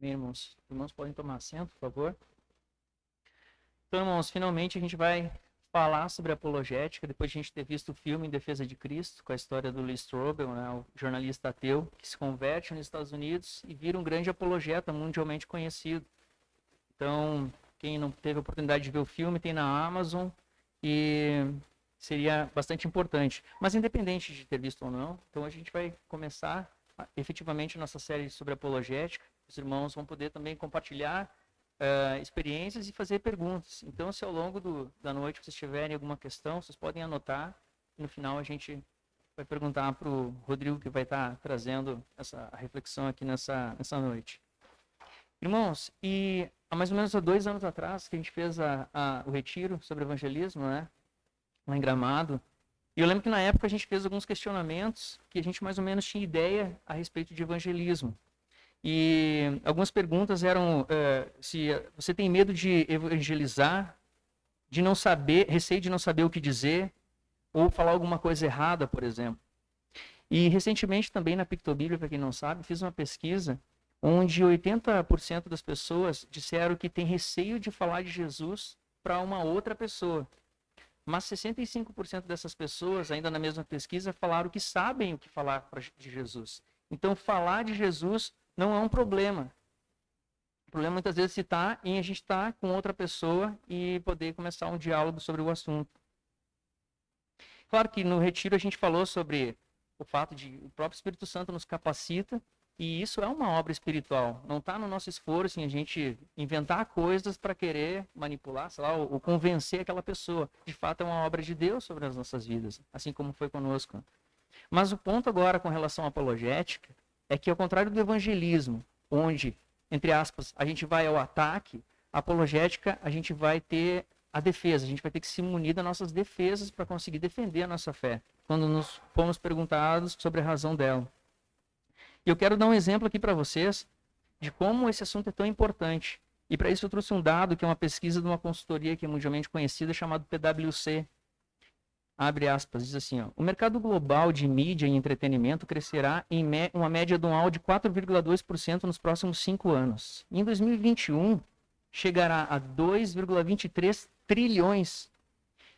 Bem, irmãos, irmãos podem tomar assento, por favor. Então, irmãos, finalmente a gente vai falar sobre apologética, depois de a gente ter visto o filme Em Defesa de Cristo, com a história do Lee Strobel, né, o jornalista ateu, que se converte nos Estados Unidos e vira um grande apologeta mundialmente conhecido. Então, quem não teve a oportunidade de ver o filme, tem na Amazon e seria bastante importante. Mas independente de ter visto ou não, então a gente vai começar efetivamente a nossa série sobre apologética. Os irmãos vão poder também compartilhar experiências e fazer perguntas. Então, se ao longo da noite vocês tiverem alguma questão, vocês podem anotar. E no final a gente vai perguntar para o Rodrigo, que vai estar trazendo essa reflexão aqui nessa noite. Irmãos, e há mais ou menos 2 anos atrás que a gente fez o retiro sobre evangelismo, né? Lá em Gramado. E eu lembro que na época a gente fez alguns questionamentos que a gente mais ou menos tinha ideia a respeito de evangelismo. E algumas perguntas eram se você tem medo de evangelizar, de não saber, receio de não saber o que dizer, ou falar alguma coisa errada, por exemplo. E recentemente também na Pictobíblia, para quem não sabe, fiz uma pesquisa onde 80% das pessoas disseram que tem receio de falar de Jesus para uma outra pessoa. Mas 65% dessas pessoas, ainda na mesma pesquisa, falaram que sabem o que falar de Jesus. Então, falar de Jesus não é um problema. O problema muitas vezes se está em a gente estar com outra pessoa e poder começar um diálogo sobre o assunto. Claro que no retiro a gente falou sobre o fato de o próprio Espírito Santo nos capacita e isso é uma obra espiritual. Não está no nosso esforço em a gente inventar coisas para querer manipular, sei lá, ou convencer aquela pessoa. De fato, é uma obra de Deus sobre as nossas vidas, assim como foi conosco. Mas o ponto agora com relação à apologética é que, ao contrário do evangelismo, onde, entre aspas, a gente vai ao ataque, a apologética a gente vai ter a defesa, a gente vai ter que se munir das nossas defesas para conseguir defender a nossa fé, quando nos fomos perguntados sobre a razão dela. E eu quero dar um exemplo aqui para vocês de como esse assunto é tão importante. E para isso eu trouxe um dado que é uma pesquisa de uma consultoria que é mundialmente conhecida, chamada PwC. Abre aspas, diz assim, ó, o mercado global de mídia e entretenimento crescerá em uma média anual de 4,2% nos próximos 5 anos. Em 2021, chegará a 2,23 trilhões.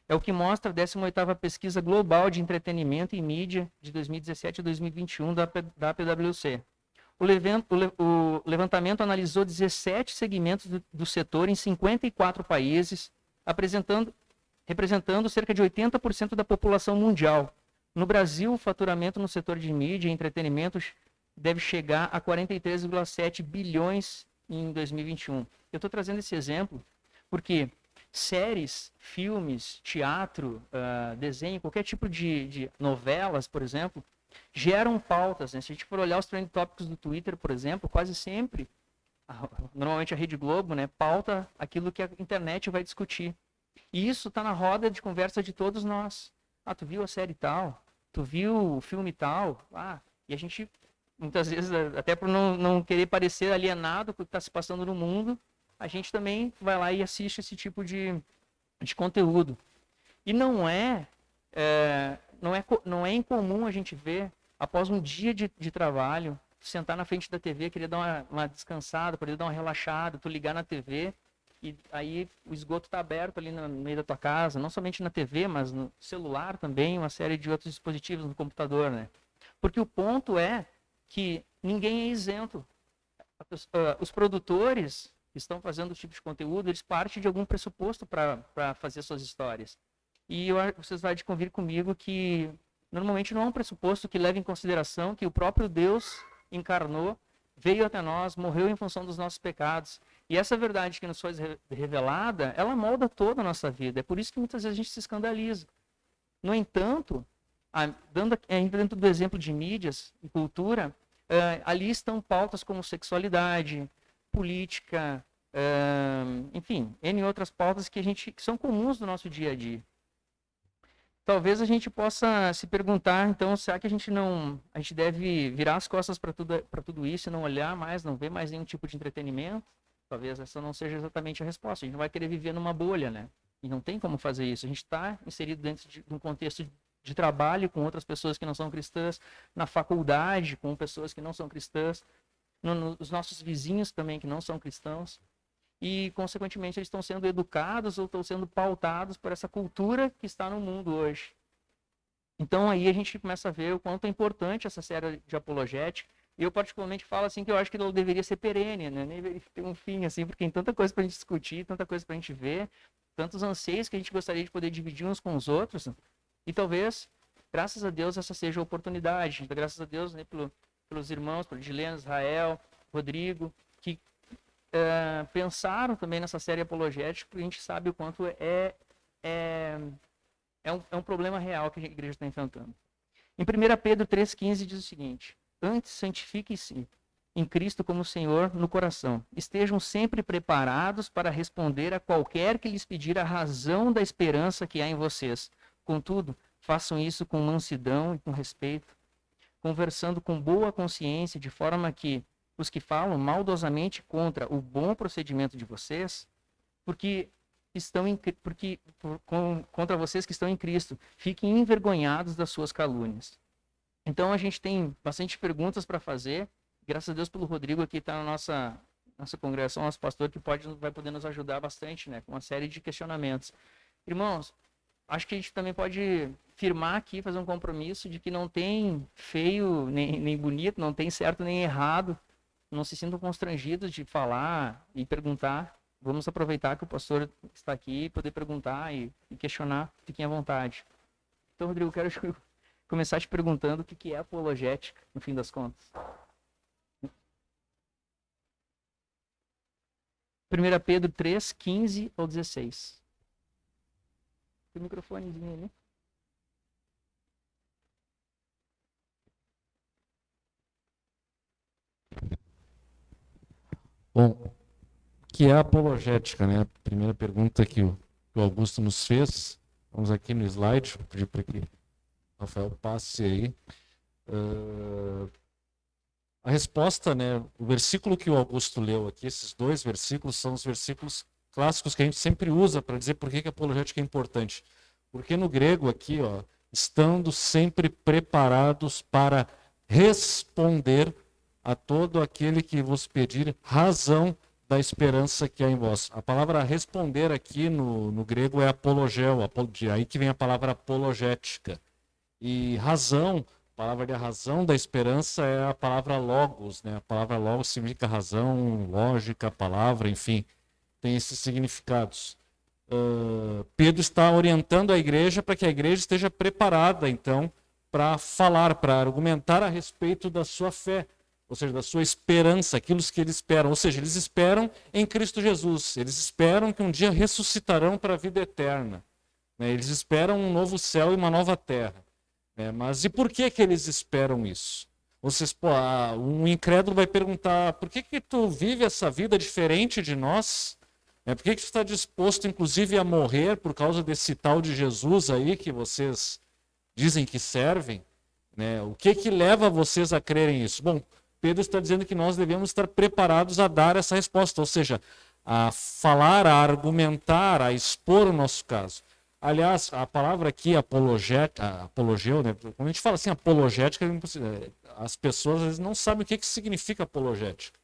É o que mostra a 18ª pesquisa global de entretenimento e mídia de 2017 a 2021 da PwC. O levantamento analisou 17 segmentos do setor em 54 países, representando cerca de 80% da população mundial. No Brasil, o faturamento no setor de mídia e entretenimento deve chegar a 43,7 bilhões em 2021. Eu estou trazendo esse exemplo porque séries, filmes, teatro, desenho, qualquer tipo de novelas, por exemplo, geram pautas. Né? Se a gente for olhar os trend topics do Twitter, por exemplo, quase sempre, normalmente a Rede Globo, né, pauta aquilo que a internet vai discutir. E isso está na roda de conversa de todos nós. Ah, tu viu a série tal? Tu viu o filme tal? E a gente, muitas vezes, até por não querer parecer alienado com o que está se passando no mundo, a gente também vai lá e assiste esse tipo de conteúdo. E não é incomum a gente ver, após um dia de trabalho, sentar na frente da TV, querer dar uma descansada, poder dar uma relaxada, tu ligar na TV e aí o esgoto está aberto ali no meio da tua casa, não somente na TV, mas no celular também, uma série de outros dispositivos no computador, né? Porque o ponto é que ninguém é isento. Os produtores que estão fazendo esse tipo de conteúdo, eles partem de algum pressuposto para fazer suas histórias. E vocês vão convir comigo que normalmente não é um pressuposto que leva em consideração que o próprio Deus encarnou, veio até nós, morreu em função dos nossos pecados. E essa verdade que nos foi revelada, ela molda toda a nossa vida. É por isso que muitas vezes a gente se escandaliza. No entanto, ainda dentro do exemplo de mídias e cultura, ali estão pautas como sexualidade, política, enfim, N outras pautas que são comuns do nosso dia a dia. Talvez a gente possa se perguntar, então, será que a gente deve virar as costas para tudo isso e não olhar mais, não ver mais nenhum tipo de entretenimento? Talvez essa não seja exatamente a resposta. A gente não vai querer viver numa bolha, né? E não tem como fazer isso. A gente está inserido dentro de um contexto de trabalho com outras pessoas que não são cristãs, na faculdade com pessoas que não são cristãs. nos nossos vizinhos também que não são cristãos. E, consequentemente, eles estão sendo educados ou estão sendo pautados por essa cultura que está no mundo hoje. Então, aí a gente começa a ver o quanto é importante essa série de apologética. E eu, particularmente, falo assim que eu acho que ela deveria ser perene, né? Nem deveria ter um fim, assim, porque tem tanta coisa para a gente discutir, tanta coisa para a gente ver, tantos anseios que a gente gostaria de poder dividir uns com os outros. E talvez, graças a Deus, essa seja a oportunidade. Então, graças a Deus, né, pelos irmãos, pelo Edilene, Israel, Rodrigo, que pensaram também nessa série apologética, porque a gente sabe o quanto é um problema real que a igreja está enfrentando. Em 1 Pedro 3,15 diz o seguinte: antes santifiquem-se em Cristo como Senhor no coração. Estejam sempre preparados para responder a qualquer que lhes pedir a razão da esperança que há em vocês. Contudo, façam isso com mansidão e com respeito, conversando com boa consciência, de forma que os que falam maldosamente contra o bom procedimento de vocês, contra vocês que estão em Cristo, fiquem envergonhados das suas calúnias. Então a gente tem bastante perguntas para fazer. Graças a Deus pelo Rodrigo aqui está na nossa congregação, nosso pastor, que vai poder nos ajudar bastante, né, com uma série de questionamentos. Irmãos, acho que a gente também pode firmar aqui, fazer um compromisso de que não tem feio nem bonito, não tem certo nem errado. Não se sintam constrangidos de falar e perguntar. Vamos aproveitar que o pastor está aqui e poder perguntar e questionar. Fiquem à vontade. Então, Rodrigo, eu quero começar te perguntando o que é apologética, no fim das contas. 1 Pedro 3, 15 ao 16. Tem um microfonezinho ali. Bom, o que é apologética, né? A primeira pergunta que o Augusto nos fez. Vamos aqui no slide, vou pedir para que o Rafael passe aí. A resposta, né? O versículo que o Augusto leu aqui, esses dois versículos, são os versículos clássicos que a gente sempre usa para dizer por que a apologética é importante. Porque no grego aqui, ó, estando sempre preparados para responder a todo aquele que vos pedir razão da esperança que há em vós. A palavra responder aqui no grego é apologel, aí que vem a palavra apologética. E razão, a palavra de razão da esperança é a palavra logos, né? A palavra logos significa razão, lógica, palavra, enfim, tem esses significados. Pedro está orientando a igreja para que a igreja esteja preparada, então, para falar, para argumentar a respeito da sua fé, ou seja, da sua esperança, aquilo que eles esperam. Ou seja, eles esperam em Cristo Jesus. Eles esperam que um dia ressuscitarão para a vida eterna. Eles esperam um novo céu e uma nova terra. Mas e por que eles esperam isso? Vocês, um incrédulo vai perguntar: por que tu vive essa vida diferente de nós? Por que tu está disposto, inclusive, a morrer por causa desse tal de Jesus aí que vocês dizem que servem? O que leva vocês a crerem nisso? Bom, Pedro está dizendo que nós devemos estar preparados a dar essa resposta, ou seja, a falar, a argumentar, a expor o nosso caso. Aliás, a palavra aqui, apologeu, né? Quando a gente fala assim, apologética, as pessoas às vezes não sabem o que significa apologética.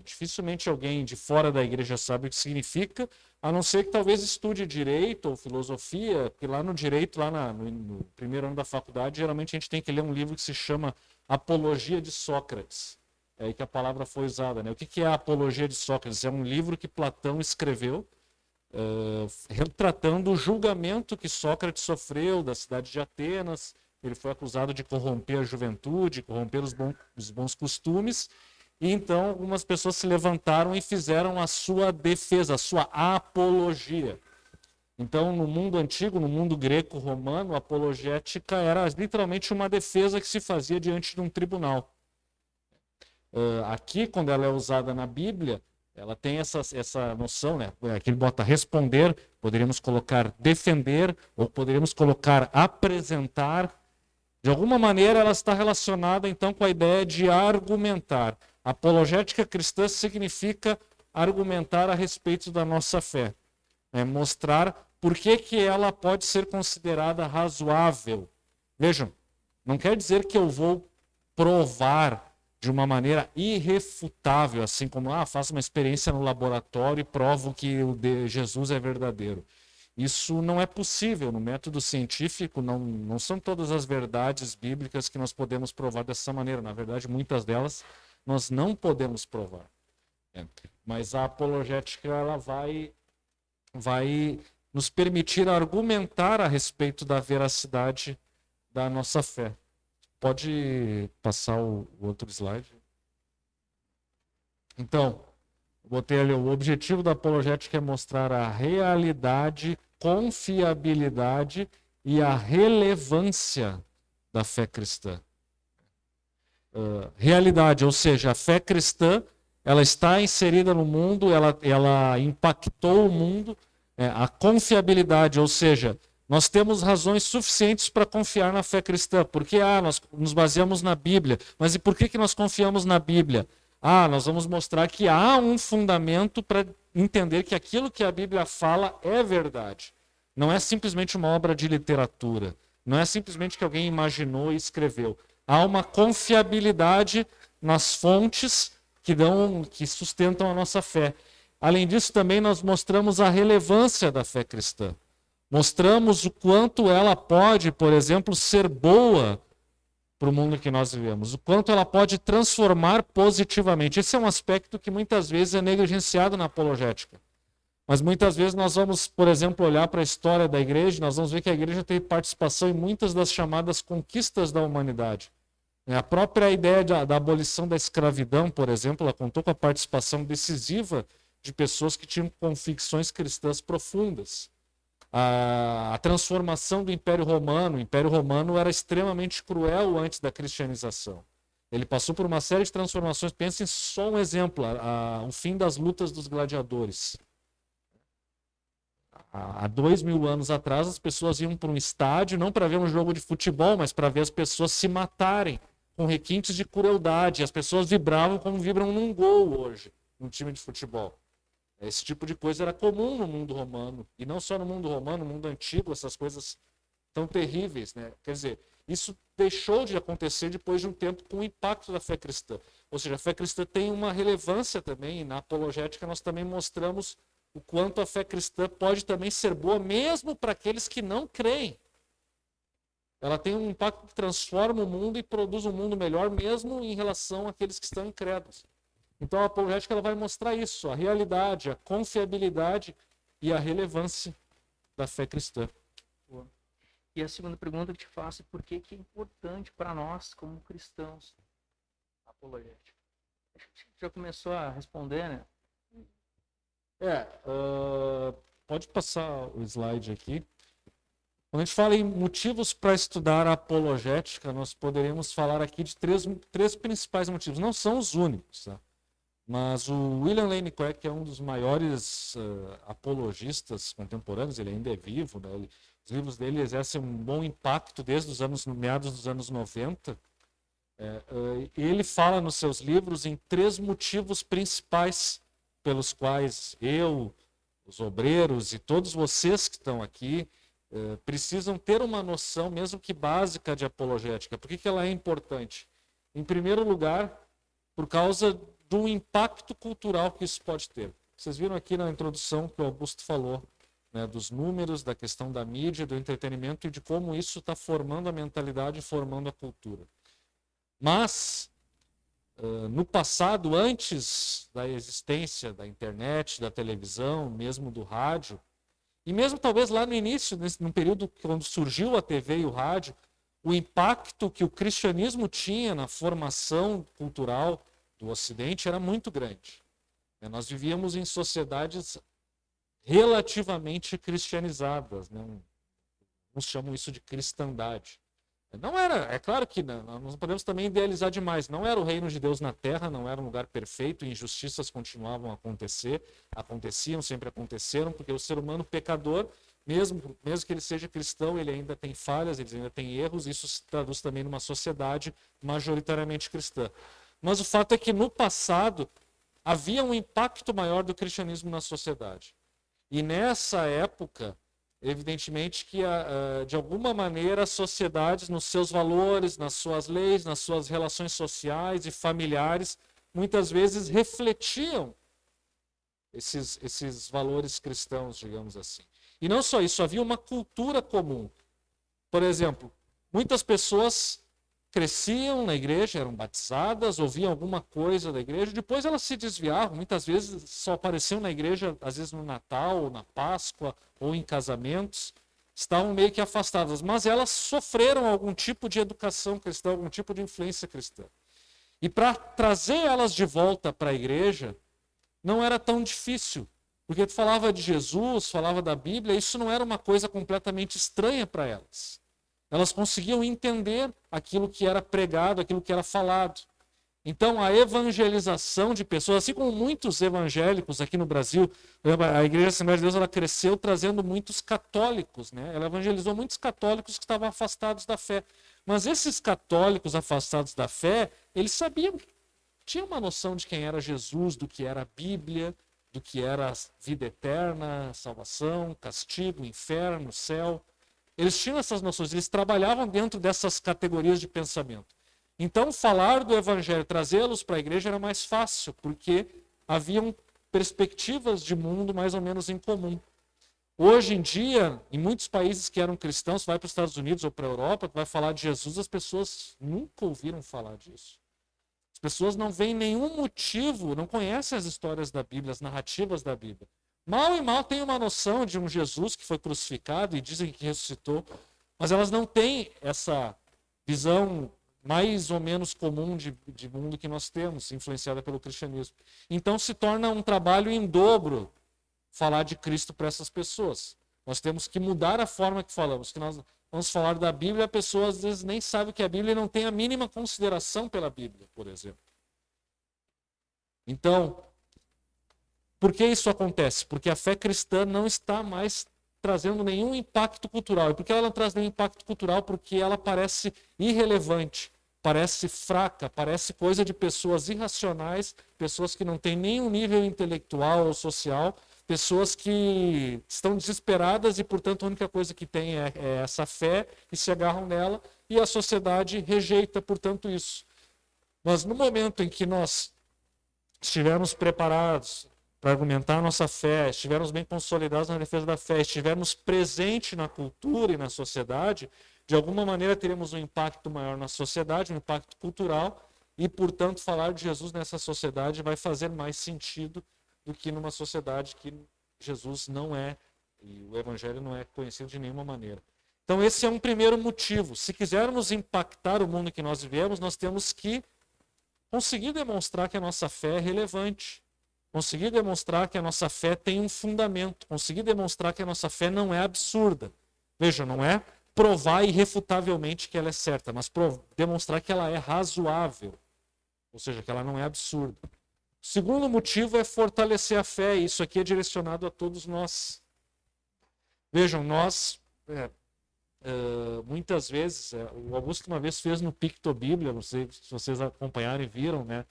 Dificilmente alguém de fora da igreja sabe o que significa, a não ser que talvez estude direito ou filosofia, porque lá no direito, no primeiro ano da faculdade, geralmente a gente tem que ler um livro que se chama Apologia de Sócrates. É aí que a palavra foi usada. O que é a Apologia de Sócrates? É um livro que Platão escreveu, retratando o julgamento que Sócrates sofreu da cidade de Atenas. Ele foi acusado de corromper a juventude, corromper os bons costumes. E então algumas pessoas se levantaram e fizeram a sua defesa, a sua apologia. Então, no mundo antigo, no mundo greco-romano, a apologética era literalmente uma defesa que se fazia diante de um tribunal. Aqui, quando ela é usada na Bíblia, ela tem essa noção, né? Aqui ele bota responder, poderíamos colocar defender, ou poderíamos colocar apresentar. De alguma maneira, ela está relacionada, então, com a ideia de argumentar. Apologética cristã significa argumentar a respeito da nossa fé. Mostrar por que ela pode ser considerada razoável. Vejam, não quer dizer que eu vou provar de uma maneira irrefutável, assim como, faço uma experiência no laboratório e provo que o de Jesus é verdadeiro. Isso não é possível no método científico, não são todas as verdades bíblicas que nós podemos provar dessa maneira. Na verdade, muitas delas nós não podemos provar. Mas a apologética ela vai nos permitir argumentar a respeito da veracidade da nossa fé. Pode passar o outro slide? Então, botei ali, o objetivo da apologética é mostrar a realidade, confiabilidade e a relevância da fé cristã. Realidade, ou seja, a fé cristã, ela está inserida no mundo, ela impactou o mundo. A confiabilidade, ou seja, nós temos razões suficientes para confiar na fé cristã. Porque nós nos baseamos na Bíblia. Mas e por que nós confiamos na Bíblia? Nós vamos mostrar que há um fundamento para entender que aquilo que a Bíblia fala é verdade. Não é simplesmente uma obra de literatura. Não é simplesmente que alguém imaginou e escreveu. Há uma confiabilidade nas fontes que sustentam a nossa fé. Além disso, também nós mostramos a relevância da fé cristã. Mostramos o quanto ela pode, por exemplo, ser boa para o mundo que nós vivemos. O quanto ela pode transformar positivamente. Esse é um aspecto que muitas vezes é negligenciado na apologética. Mas muitas vezes nós vamos, por exemplo, olhar para a história da igreja, nós vamos ver que a igreja teve participação em muitas das chamadas conquistas da humanidade. A própria ideia da abolição da escravidão, por exemplo, ela contou com a participação decisiva de pessoas que tinham convicções cristãs profundas. A transformação do Império Romano. O Império Romano era extremamente cruel antes da cristianização. Ele passou por uma série de transformações. Pensem só um exemplo, o fim das lutas dos gladiadores. Há 2000 anos atrás, as pessoas iam para um estádio, não para ver um jogo de futebol, mas para ver as pessoas se matarem, com requintes de crueldade. As pessoas vibravam como vibram num gol hoje, num time de futebol. Esse tipo de coisa era comum no mundo romano. E não só no mundo romano, no mundo antigo, essas coisas tão terríveis, né? Quer dizer, isso deixou de acontecer depois de um tempo com o impacto da fé cristã. Ou seja, a fé cristã tem uma relevância também, e na apologética nós também mostramos o quanto a fé cristã pode também ser boa, mesmo para aqueles que não creem. Ela tem um impacto que transforma o mundo e produz um mundo melhor, mesmo em relação àqueles que estão incrédulos. Então a apologética ela vai mostrar isso, a realidade, a confiabilidade e a relevância da fé cristã. E a segunda pergunta que te faço é por que é importante para nós, como cristãos, a apologética? Acho que já começou a responder, né? Pode passar o slide aqui. Quando a gente fala em motivos para estudar a apologética, nós poderíamos falar aqui de três principais motivos. Não são os únicos, tá? Mas o William Lane Craig, que é um dos maiores apologistas contemporâneos, ele ainda é vivo, né? Os livros dele exercem um bom impacto desde os meados dos anos 90. Ele fala nos seus livros em 3 motivos principais pelos quais eu, os obreiros e todos vocês que estão aqui precisam ter uma noção, mesmo que básica, de apologética. Por que ela é importante? Em primeiro lugar, por causa do impacto cultural que isso pode ter. Vocês viram aqui na introdução que o Augusto falou, né, dos números, da questão da mídia, do entretenimento e de como isso está formando a mentalidade e formando a cultura. Mas, no passado, antes da existência da internet, da televisão, mesmo do rádio, e mesmo talvez lá no início, no período quando surgiu a TV e o rádio, o impacto que o cristianismo tinha na formação cultural do Ocidente era muito grande. Nós vivíamos em sociedades relativamente cristianizadas, né? Uns chamam isso de cristandade. Não era, é claro que nós não podemos também idealizar demais. Não era o reino de Deus na terra, não era um lugar perfeito, injustiças continuavam a acontecer, aconteciam, sempre aconteceram, porque o ser humano pecador, mesmo que ele seja cristão, ele ainda tem falhas, ele ainda tem erros, isso se traduz também numa sociedade majoritariamente cristã. Mas o fato é que no passado havia um impacto maior do cristianismo na sociedade. E nessa época, evidentemente que, de alguma maneira, as sociedades, nos seus valores, nas suas leis, nas suas relações sociais e familiares, muitas vezes refletiam esses valores cristãos, digamos assim. E não só isso, havia uma cultura comum. Por exemplo, muitas pessoas cresciam na igreja, eram batizadas, ouviam alguma coisa da igreja, depois elas se desviavam, muitas vezes só apareciam na igreja, às vezes no Natal, ou na Páscoa, ou em casamentos, estavam meio que afastadas, mas elas sofreram algum tipo de educação cristã, algum tipo de influência cristã. E para trazer elas de volta para a igreja, não era tão difícil, porque tu falava de Jesus, falava da Bíblia, isso não era uma coisa completamente estranha para elas. Elas conseguiam entender aquilo que era pregado, aquilo que era falado. Então, a evangelização de pessoas, assim como muitos evangélicos aqui no Brasil, a Igreja Assembleia de Deus, ela cresceu trazendo muitos católicos, né? Ela evangelizou muitos católicos que estavam afastados da fé. Mas esses católicos afastados da fé, eles sabiam, tinham uma noção de quem era Jesus, do que era a Bíblia, do que era a vida eterna, salvação, castigo, inferno, céu. Eles tinham essas noções, eles trabalhavam dentro dessas categorias de pensamento. Então, falar do evangelho, trazê-los para a igreja era mais fácil, porque haviam perspectivas de mundo mais ou menos em comum. Hoje em dia, em muitos países que eram cristãos, você vai para os Estados Unidos ou para a Europa, vai falar de Jesus, as pessoas nunca ouviram falar disso. As pessoas não veem nenhum motivo, não conhecem as histórias da Bíblia, as narrativas da Bíblia. Mal e mal têm uma noção de um Jesus que foi crucificado e dizem que ressuscitou, mas elas não têm essa visão mais ou menos comum de mundo que nós temos, influenciada pelo cristianismo. Então se torna um trabalho em dobro falar de Cristo para essas pessoas. Nós temos que mudar a forma que falamos. Que nós vamos falar da Bíblia, a pessoa às vezes nem sabe o que é a Bíblia e não tem a mínima consideração pela Bíblia, por exemplo. Então, por que isso acontece? Porque a fé cristã não está mais trazendo nenhum impacto cultural. E por que ela não traz nenhum impacto cultural? Porque ela parece irrelevante, parece fraca, parece coisa de pessoas irracionais, pessoas que não têm nenhum nível intelectual ou social, pessoas que estão desesperadas e, portanto, a única coisa que têm é essa fé e se agarram nela, e a sociedade rejeita, portanto, isso. Mas no momento em que nós estivermos preparados para argumentar a nossa fé, estivermos bem consolidados na defesa da fé, estivermos presentes na cultura e na sociedade, de alguma maneira teremos um impacto maior na sociedade, um impacto cultural, e, portanto, falar de Jesus nessa sociedade vai fazer mais sentido do que numa sociedade que Jesus não é, e o Evangelho não é conhecido de nenhuma maneira. Então, esse é um primeiro motivo. Se quisermos impactar o mundo em que nós vivemos, nós temos que conseguir demonstrar que a nossa fé é relevante, conseguir demonstrar que a nossa fé tem um fundamento, conseguir demonstrar que a nossa fé não é absurda. Veja, não é provar irrefutavelmente que ela é certa, mas demonstrar que ela é razoável, ou seja, que ela não é absurda. O segundo motivo é fortalecer a fé, e isso aqui é direcionado a todos nós. Vejam, nós, muitas vezes, o Augusto uma vez fez no Pictobíblia, não sei se vocês acompanharam e viram, né?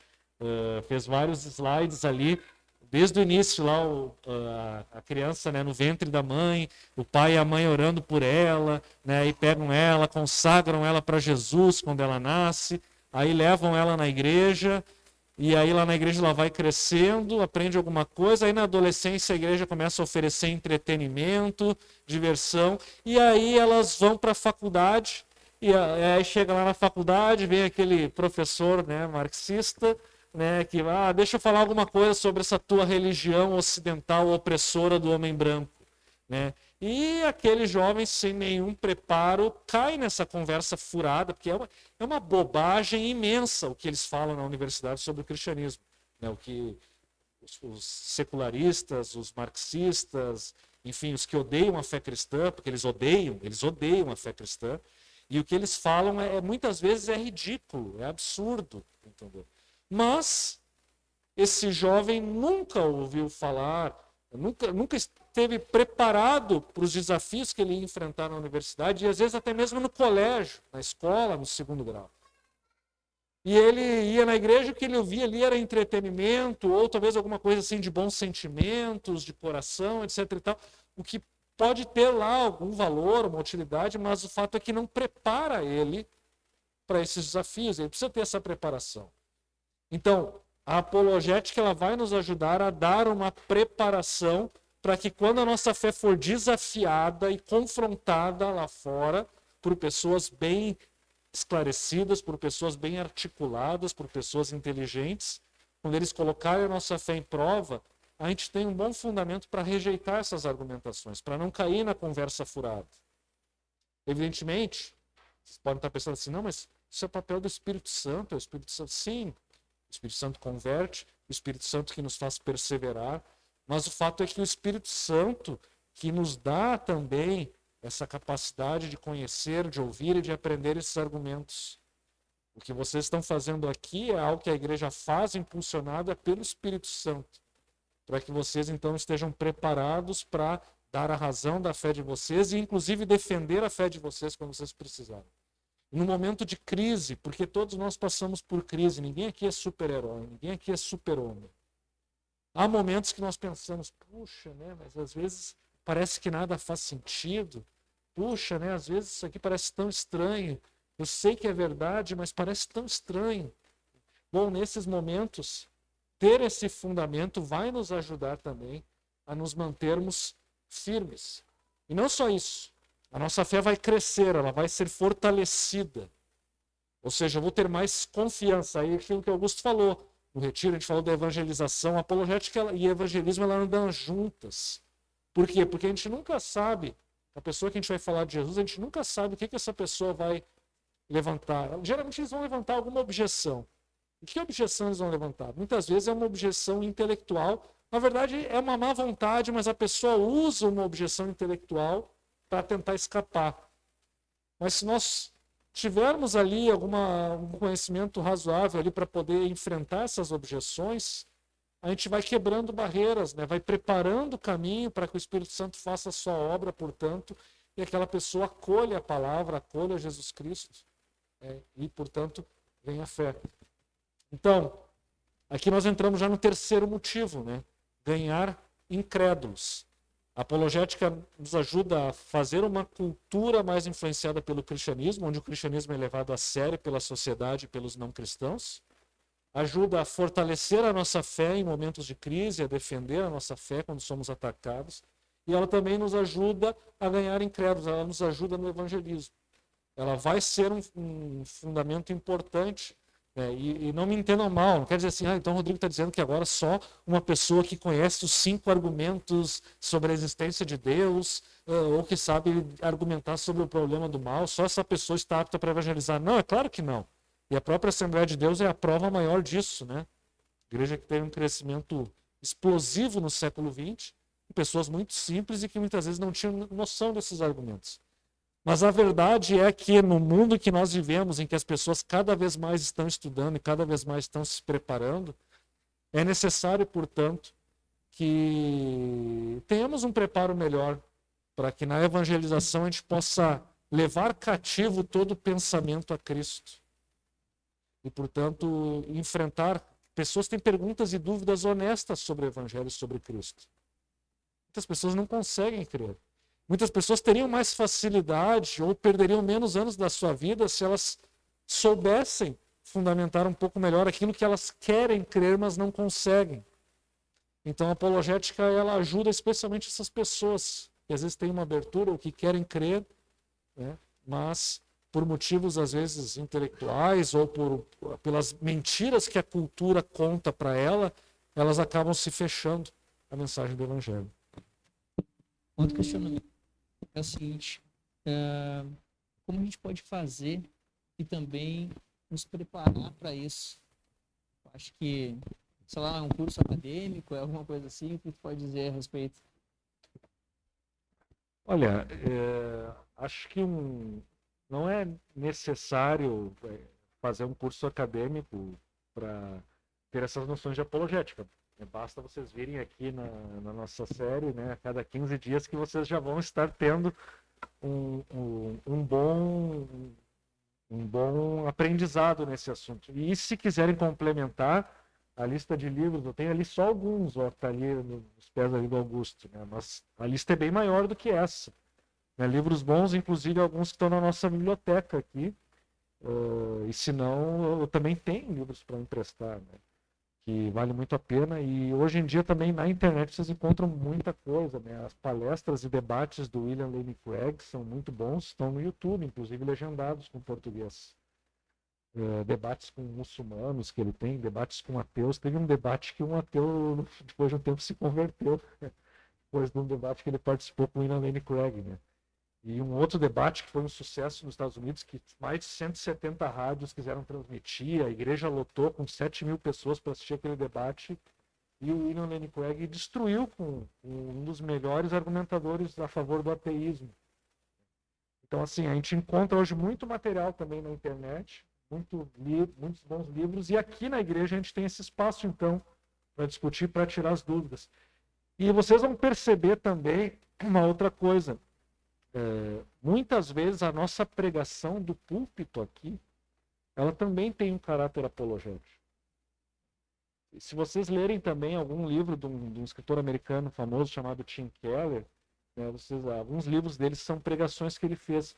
Fez vários slides ali, desde o início lá, a criança, né, no ventre da mãe, o pai e a mãe orando por ela, né, aí pegam ela, consagram ela para Jesus quando ela nasce, aí levam ela na igreja, e aí lá na igreja ela vai crescendo, aprende alguma coisa, aí na adolescência a igreja começa a oferecer entretenimento, diversão, e aí elas vão para a faculdade, e aí chega lá na faculdade, vem aquele professor, né, marxista, né, que deixa eu falar alguma coisa sobre essa tua religião ocidental opressora do homem branco, né? E aquele jovem sem nenhum preparo cai nessa conversa furada, porque é uma bobagem imensa o que eles falam na universidade sobre o cristianismo, né? O que os secularistas, os marxistas, enfim, os que odeiam a fé cristã, porque eles odeiam a fé cristã, e o que eles falam muitas vezes é ridículo, é absurdo, entendeu? Mas esse jovem nunca ouviu falar, nunca esteve preparado para os desafios que ele ia enfrentar na universidade e às vezes até mesmo no colégio, na escola, no segundo grau. E ele ia na igreja, o que ele ouvia ali era entretenimento, ou talvez alguma coisa assim de bons sentimentos, de coração, etc. e tal, o que pode ter lá algum valor, uma utilidade, mas o fato é que não prepara ele para esses desafios. Ele precisa ter essa preparação. Então, a apologética ela vai nos ajudar a dar uma preparação para que quando a nossa fé for desafiada e confrontada lá fora por pessoas bem esclarecidas, por pessoas bem articuladas, por pessoas inteligentes, quando eles colocarem a nossa fé em prova, a gente tem um bom fundamento para rejeitar essas argumentações, para não cair na conversa furada. Evidentemente, vocês podem estar pensando assim, não, mas isso é papel do Espírito Santo, é o Espírito Santo. Sim, o Espírito Santo converte, o Espírito Santo que nos faz perseverar, mas o fato é que o Espírito Santo que nos dá também essa capacidade de conhecer, de ouvir e de aprender esses argumentos. O que vocês estão fazendo aqui é algo que a igreja faz impulsionada pelo Espírito Santo, para que vocês então estejam preparados para dar a razão da fé de vocês e inclusive defender a fé de vocês quando vocês precisarem. No momento de crise, porque todos nós passamos por crise, ninguém aqui é super-herói, ninguém aqui é super-homem. Há momentos que nós pensamos, puxa, né, mas às vezes parece que nada faz sentido. Puxa, né, às vezes isso aqui parece tão estranho. Eu sei que é verdade, mas parece tão estranho. Bom, nesses momentos, ter esse fundamento vai nos ajudar também a nos mantermos firmes. E não só isso, a nossa fé vai crescer, ela vai ser fortalecida. Ou seja, eu vou ter mais confiança. Aí aquilo que o Augusto falou, no retiro a gente falou da evangelização, a apologética e evangelismo elas andam juntas. Por quê? Porque a gente nunca sabe, a pessoa que a gente vai falar de Jesus, a gente nunca sabe o que essa pessoa vai levantar. Geralmente eles vão levantar alguma objeção. E que objeção eles vão levantar? Muitas vezes é uma objeção intelectual. Na verdade, é uma má vontade, mas a pessoa usa uma objeção intelectual para tentar escapar. Mas se nós tivermos ali um conhecimento razoável ali para poder enfrentar essas objeções, a gente vai quebrando barreiras, né? Vai preparando o caminho para que o Espírito Santo faça a sua obra, portanto, e aquela pessoa acolha a palavra, acolha Jesus Cristo, e, portanto, venha a fé. Então, aqui nós entramos já no terceiro motivo, né? Ganhar incrédulos. A apologética nos ajuda a fazer uma cultura mais influenciada pelo cristianismo, onde o cristianismo é levado a sério pela sociedade e pelos não cristãos. Ajuda a fortalecer a nossa fé em momentos de crise, a defender a nossa fé quando somos atacados. E ela também nos ajuda a ganhar incrédulos, ela nos ajuda no evangelismo. Ela vai ser um fundamento importante. E não me entendam mal, não quer dizer assim, então o Rodrigo está dizendo que agora só uma pessoa que conhece os 5 argumentos sobre a existência de Deus, ou que sabe argumentar sobre o problema do mal, só essa pessoa está apta para evangelizar. Não, é claro que não. E a própria Assembleia de Deus é a prova maior disso, né? Igreja que teve um crescimento explosivo no século XX, pessoas muito simples e que muitas vezes não tinham noção desses argumentos. Mas a verdade é que no mundo que nós vivemos, em que as pessoas cada vez mais estão estudando e cada vez mais estão se preparando, é necessário, portanto, que tenhamos um preparo melhor para que na evangelização a gente possa levar cativo todo o pensamento a Cristo. E, portanto, enfrentar pessoas que têm perguntas e dúvidas honestas sobre o Evangelho e sobre Cristo. Muitas pessoas não conseguem crer. Muitas pessoas teriam mais facilidade ou perderiam menos anos da sua vida se elas soubessem fundamentar um pouco melhor aquilo que elas querem crer, mas não conseguem. Então a apologética ela ajuda especialmente essas pessoas que às vezes têm uma abertura ou que querem crer, né, mas por motivos às vezes intelectuais ou pelas mentiras que a cultura conta para elas acabam se fechando à mensagem do Evangelho. Outro questionamento é o seguinte, como a gente pode fazer e também nos preparar para isso? Acho que, sei lá, é um curso acadêmico, é alguma coisa assim, o que tu pode dizer a respeito? Olha, acho que não é necessário fazer um curso acadêmico para ter essas noções de apologética. Basta vocês virem aqui na nossa série, né, a cada 15 dias que vocês já vão estar tendo um bom aprendizado nesse assunto. E se quiserem complementar, a lista de livros, eu tenho ali só alguns, ó, tá ali nos pés ali do Augusto, né? Mas a lista é bem maior do que essa. Né? Livros bons, inclusive alguns que estão na nossa biblioteca aqui. E se não, eu também tenho livros para emprestar, né? Que vale muito a pena. E hoje em dia também na internet vocês encontram muita coisa, né? As palestras e debates do William Lane Craig são muito bons, estão no YouTube, inclusive legendados com português. Debates com muçulmanos que ele tem, debates com ateus. Teve um debate que um ateu, depois de um tempo, se converteu, depois de um debate que ele participou com o William Lane Craig, né? E um outro debate que foi um sucesso nos Estados Unidos, que mais de 170 rádios quiseram transmitir, a igreja lotou com 7.000 pessoas para assistir aquele debate, e o William Lane Craig destruiu com um dos melhores argumentadores a favor do ateísmo. Então, assim, a gente encontra hoje muito material também na internet, muitos bons livros, e aqui na igreja a gente tem esse espaço, então, para discutir, para tirar as dúvidas. E vocês vão perceber também uma outra coisa. Muitas vezes a nossa pregação do púlpito aqui, ela também tem um caráter apologético. E se vocês lerem também algum livro de um escritor americano famoso chamado Tim Keller, né, alguns livros dele são pregações que ele fez.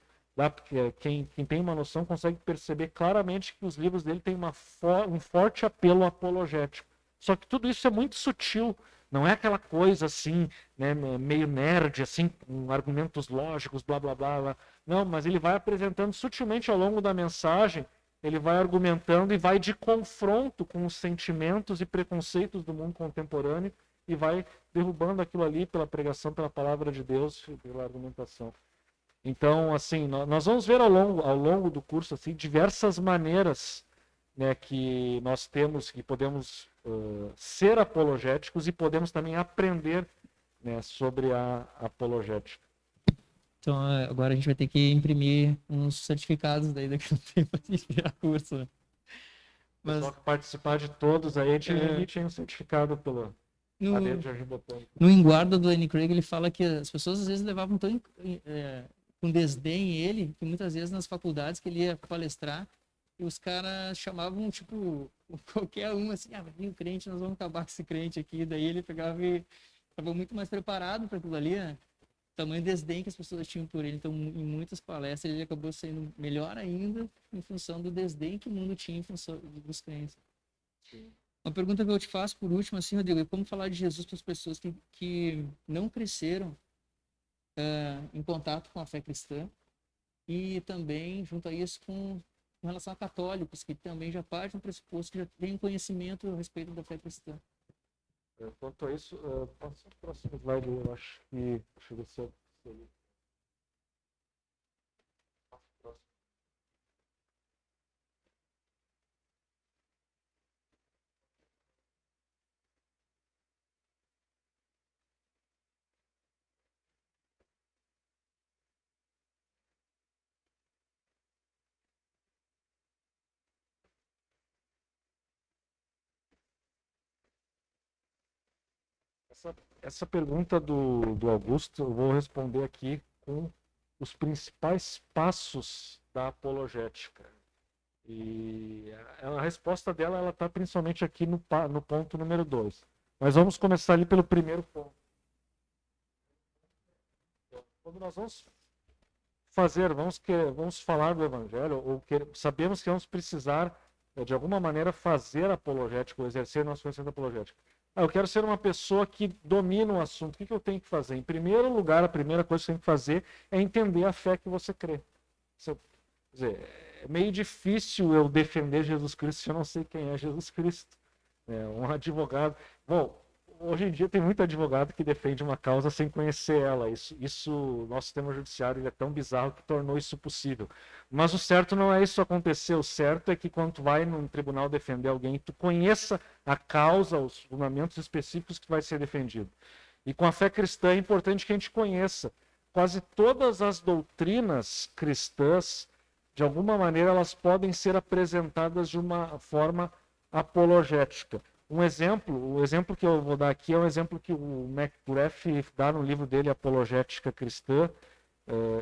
Quem tem uma noção consegue perceber claramente que os livros dele têm um forte apelo apologético. Só que tudo isso é muito sutil. Não é aquela coisa assim, né, meio nerd, assim, com argumentos lógicos, blá, blá, blá, blá. Não, mas ele vai apresentando sutilmente ao longo da mensagem, ele vai argumentando e vai de confronto com os sentimentos e preconceitos do mundo contemporâneo e vai derrubando aquilo ali pela pregação, pela palavra de Deus, pela argumentação. Então, assim, nós vamos ver ao longo do curso assim, diversas maneiras, né, que nós temos, que podemos ser apologéticos e podemos também aprender, né, sobre a apologética. Então, agora a gente vai ter que imprimir uns certificados daí daqui a um tempo pra gente virar curso, né? Mas Só que participar de todos, aí a gente emite um certificado pelo Adendo de Jardim Botânico. No Em Guarda do Lane Craig, ele fala que as pessoas às vezes levavam tão com desdém ele, que muitas vezes nas faculdades que ele ia palestrar, e os caras chamavam, tipo, qualquer um assim, vem o crente, nós vamos acabar com esse crente aqui. Daí ele pegava e estava muito mais preparado para aquilo ali, né? O tamanho desdém que as pessoas tinham por ele. Então, em muitas palestras, ele acabou sendo melhor ainda em função do desdém que o mundo tinha em função dos crentes. Sim. Uma pergunta que eu te faço por último, assim, Rodrigo, é como falar de Jesus para as pessoas que não cresceram em contato com a fé cristã e também, junto a isso, com relação a católicos, que também já partem do pressuposto que já têm conhecimento a respeito da fé cristã. Quanto a isso, passa o próximo slide, eu acho que chega a ser. Essa pergunta do Augusto, eu vou responder aqui com os principais passos da apologética. E a resposta dela ela está principalmente aqui no ponto número 2. Mas vamos começar ali pelo primeiro ponto. Quando nós vamos falar do Evangelho, ou sabemos que vamos precisar, de alguma maneira, fazer apologética, ou exercer nosso conhecimento apologético. Eu quero ser uma pessoa que domina o assunto. O que eu tenho que fazer? Em primeiro lugar, a primeira coisa que você tem que fazer é entender a fé que você crê. Quer dizer, é meio difícil eu defender Jesus Cristo se eu não sei quem é Jesus Cristo. Um advogado... Bom, hoje em dia tem muito advogado que defende uma causa sem conhecer ela. Nosso sistema judiciário ele é tão bizarro que tornou isso possível. Mas o certo não é isso acontecer. O certo é que quando tu vai num tribunal defender alguém, tu conheça a causa, os fundamentos específicos que vai ser defendido. E com a fé cristã é importante que a gente conheça. Quase todas as doutrinas cristãs, de alguma maneira, elas podem ser apresentadas de uma forma apologética. O exemplo que eu vou dar aqui é um exemplo que o McGrath dá no livro dele, Apologética Cristã.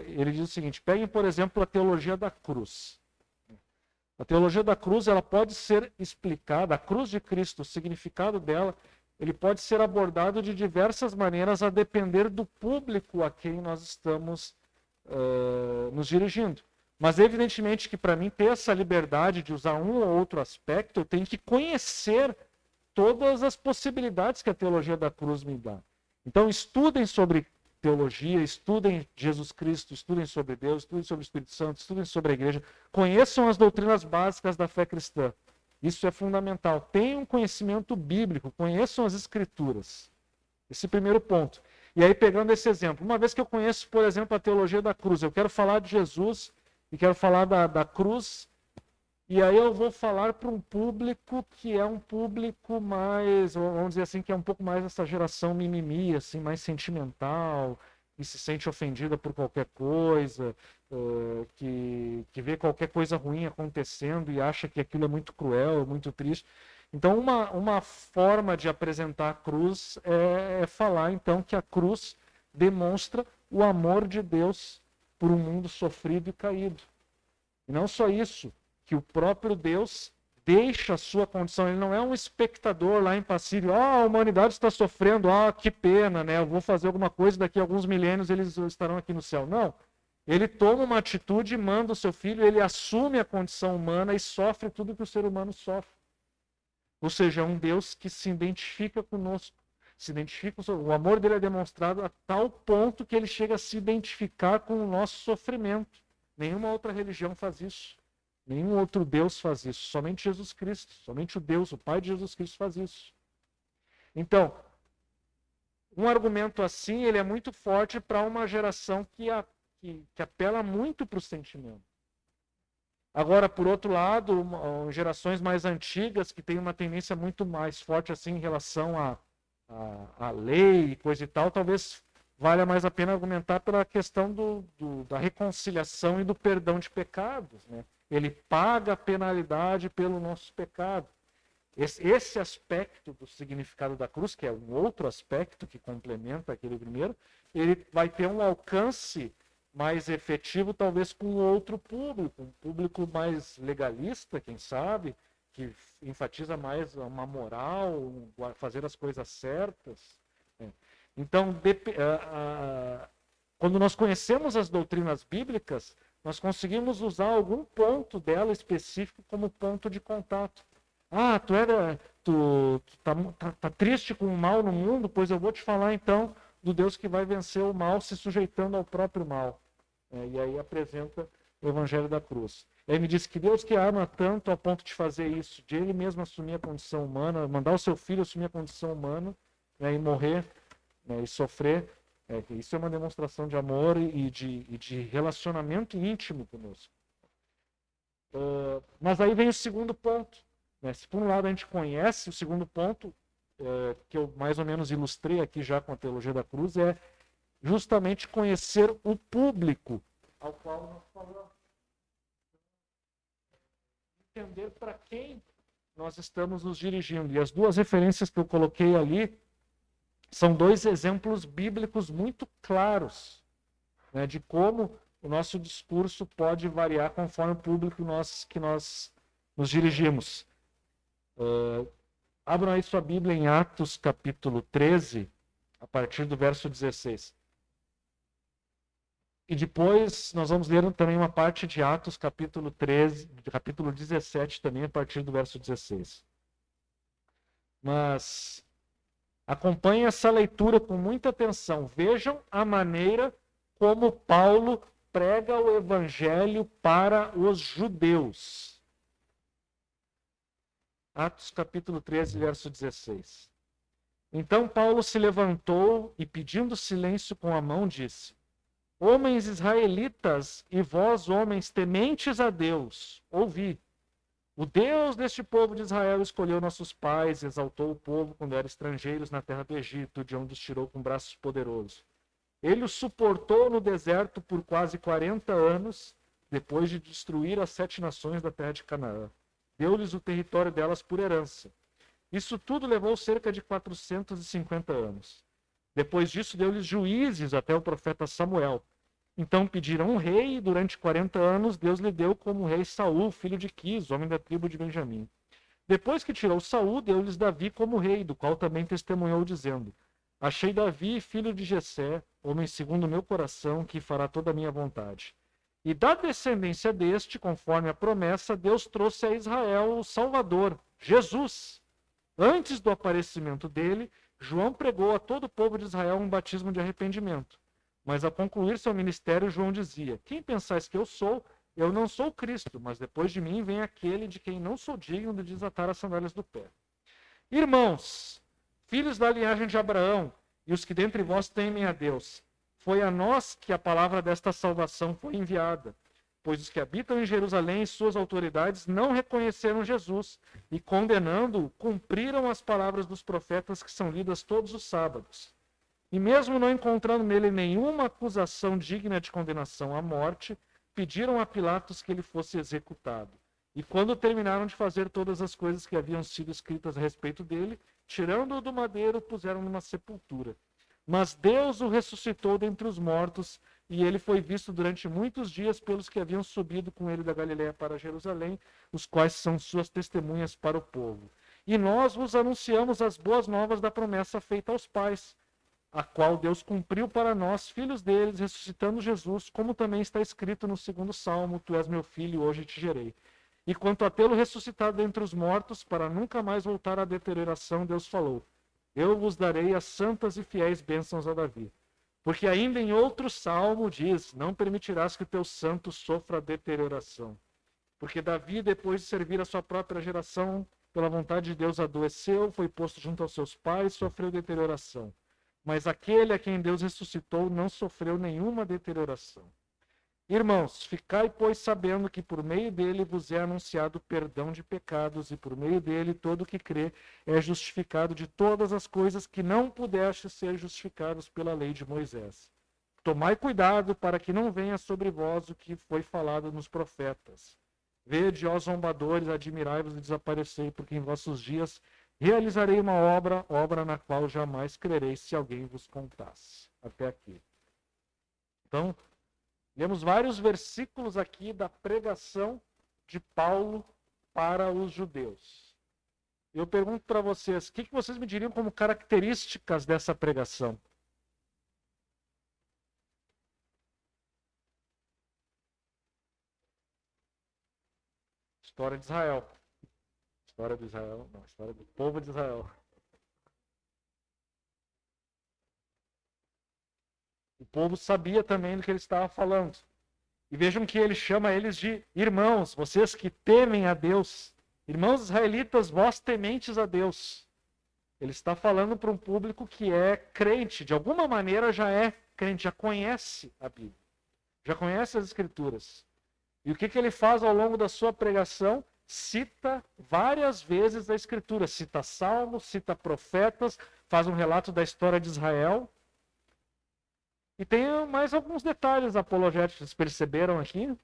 Ele diz o seguinte: peguem, por exemplo, a teologia da cruz. A teologia da cruz, ela pode ser explicada, a cruz de Cristo, o significado dela, ele pode ser abordado de diversas maneiras a depender do público a quem nós estamos nos dirigindo. Mas evidentemente que para mim ter essa liberdade de usar um ou outro aspecto, eu tenho que conhecer todas as possibilidades que a teologia da cruz me dá. Então estudem sobre teologia, estudem Jesus Cristo, estudem sobre Deus, estudem sobre o Espírito Santo, estudem sobre a igreja, conheçam as doutrinas básicas da fé cristã. Isso é fundamental. Tenham conhecimento bíblico, conheçam as escrituras. Esse primeiro ponto. E aí, pegando esse exemplo, uma vez que eu conheço, por exemplo, a teologia da cruz, eu quero falar de Jesus e quero falar da cruz, e aí eu vou falar para um público que é um público mais, vamos dizer assim, que é um pouco mais essa geração mimimi, assim, mais sentimental, que se sente ofendida por qualquer coisa, que vê qualquer coisa ruim acontecendo e acha que aquilo é muito cruel, muito triste. Então, uma forma de apresentar a cruz é falar, então, que a cruz demonstra o amor de Deus por um mundo sofrido e caído. E não só isso, que o próprio Deus deixa a sua condição, ele não é um espectador lá impassível, a humanidade está sofrendo, que pena, né? Eu vou fazer alguma coisa, daqui a alguns milênios eles estarão aqui no céu. Não, ele toma uma atitude, manda o seu filho, ele assume a condição humana e sofre tudo que o ser humano sofre. Ou seja, é um Deus que se identifica conosco, o amor dele é demonstrado a tal ponto que ele chega a se identificar com o nosso sofrimento. Nenhuma outra religião faz isso. Nenhum outro Deus faz isso. Somente Jesus Cristo, somente o Deus, o Pai de Jesus Cristo faz isso. Então, um argumento assim, ele é muito forte para uma geração que apela muito para o sentimento. Agora, por outro lado, gerações mais antigas que têm uma tendência muito mais forte assim em relação à lei e coisa e tal, talvez valha mais a pena argumentar pela questão da reconciliação e do perdão de pecados, né? Ele paga a penalidade pelo nosso pecado. Esse aspecto do significado da cruz, que é um outro aspecto que complementa aquele primeiro, ele vai ter um alcance mais efetivo, talvez com outro público, um público mais legalista, quem sabe, que enfatiza mais uma moral, fazer as coisas certas. Né? Então, quando nós conhecemos as doutrinas bíblicas, nós conseguimos usar algum ponto dela específico como ponto de contato. Tu tá triste com o mal no mundo? Pois eu vou te falar então do Deus que vai vencer o mal se sujeitando ao próprio mal. E aí apresenta o Evangelho da Cruz. Ele me disse que Deus que ama tanto a ponto de fazer isso, de ele mesmo assumir a condição humana, mandar o seu filho assumir a condição humana, e morrer, e sofrer. Isso é uma demonstração de amor e de relacionamento íntimo conosco. Mas aí vem o segundo ponto. Se por um lado a gente conhece, o segundo ponto, que eu mais ou menos ilustrei aqui já com a teologia da cruz, é justamente conhecer o público ao qual nós falamos. Entender para quem nós estamos nos dirigindo. E as duas referências que eu coloquei ali são dois exemplos bíblicos muito claros, né, de como o nosso discurso pode variar conforme o público que nós nos dirigimos. Abram aí sua Bíblia em Atos capítulo 13, a partir do verso 16. E depois nós vamos ler também uma parte de Atos capítulo 13, capítulo 17 também, a partir do verso 16. Mas acompanhem essa leitura com muita atenção. Vejam a maneira como Paulo prega o evangelho para os judeus. Atos capítulo 13, verso 16. Então Paulo se levantou e, pedindo silêncio com a mão, disse: Homens israelitas e vós, homens tementes a Deus, ouvi. O Deus deste povo de Israel escolheu nossos pais, exaltou o povo quando eram estrangeiros na terra do Egito, de onde os tirou com braços poderosos. Ele os suportou no deserto por quase 40 anos, depois de destruir as 7 nações da terra de Canaã. Deu-lhes o território delas por herança. Isso tudo levou cerca de 450 anos. Depois disso, deu-lhes juízes até o profeta Samuel. Então pediram um rei, e durante 40 anos Deus lhe deu como rei Saul, filho de Quis, homem da tribo de Benjamim. Depois que tirou Saul, deu-lhes Davi como rei, do qual também testemunhou, dizendo: Achei Davi, filho de Jessé, homem segundo o meu coração, que fará toda a minha vontade. E da descendência deste, conforme a promessa, Deus trouxe a Israel o Salvador, Jesus. Antes do aparecimento dele, João pregou a todo o povo de Israel um batismo de arrependimento. Mas ao concluir seu ministério, João dizia: Quem pensais que eu sou? Eu não sou Cristo, mas depois de mim vem aquele de quem não sou digno de desatar as sandálias do pé. Irmãos, filhos da linhagem de Abraão, e os que dentre vós temem a Deus, foi a nós que a palavra desta salvação foi enviada. Pois os que habitam em Jerusalém e suas autoridades não reconheceram Jesus e, condenando-o, cumpriram as palavras dos profetas que são lidas todos os sábados. E mesmo não encontrando nele nenhuma acusação digna de condenação à morte, pediram a Pilatos que ele fosse executado. E quando terminaram de fazer todas as coisas que haviam sido escritas a respeito dele, tirando-o do madeiro, puseram numa sepultura. Mas Deus o ressuscitou dentre os mortos, e ele foi visto durante muitos dias pelos que haviam subido com ele da Galiléia para Jerusalém, os quais são suas testemunhas para o povo. E nós vos anunciamos as boas novas da promessa feita aos pais, a qual Deus cumpriu para nós, filhos deles, ressuscitando Jesus, como também está escrito no 2º Salmo: Tu és meu filho, hoje te gerei. E quanto a tê-lo ressuscitado dentre os mortos, para nunca mais voltar à deterioração, Deus falou: Eu vos darei as santas e fiéis bênçãos a Davi. Porque ainda em outro salmo diz: Não permitirás que o teu santo sofra deterioração. Porque Davi, depois de servir a sua própria geração, pela vontade de Deus adoeceu, foi posto junto aos seus pais, sofreu deterioração. Mas aquele a quem Deus ressuscitou não sofreu nenhuma deterioração. Irmãos, ficai, pois, sabendo que por meio dele vos é anunciado perdão de pecados, e por meio dele todo o que crê é justificado de todas as coisas que não pudeste ser justificados pela lei de Moisés. Tomai cuidado para que não venha sobre vós o que foi falado nos profetas. Vede, ó zombadores, admirai-vos e desaparecei, porque em vossos dias realizarei uma obra na qual jamais crereis se alguém vos contasse. Até aqui. Então, lemos vários versículos aqui da pregação de Paulo para os judeus. Eu pergunto para vocês, o que vocês me diriam como características dessa pregação? História de Israel. História de Israel, não, história do povo de Israel. O povo sabia também do que ele estava falando. E vejam que ele chama eles de irmãos, vocês que temem a Deus. Irmãos israelitas, vós tementes a Deus. Ele está falando para um público que é crente, de alguma maneira já é crente, já conhece a Bíblia, já conhece as Escrituras. E o que ele faz ao longo da sua pregação? Cita várias vezes a Escritura, cita salmos, cita profetas, faz um relato da história de Israel. E tem mais alguns detalhes apologéticos, vocês perceberam aqui?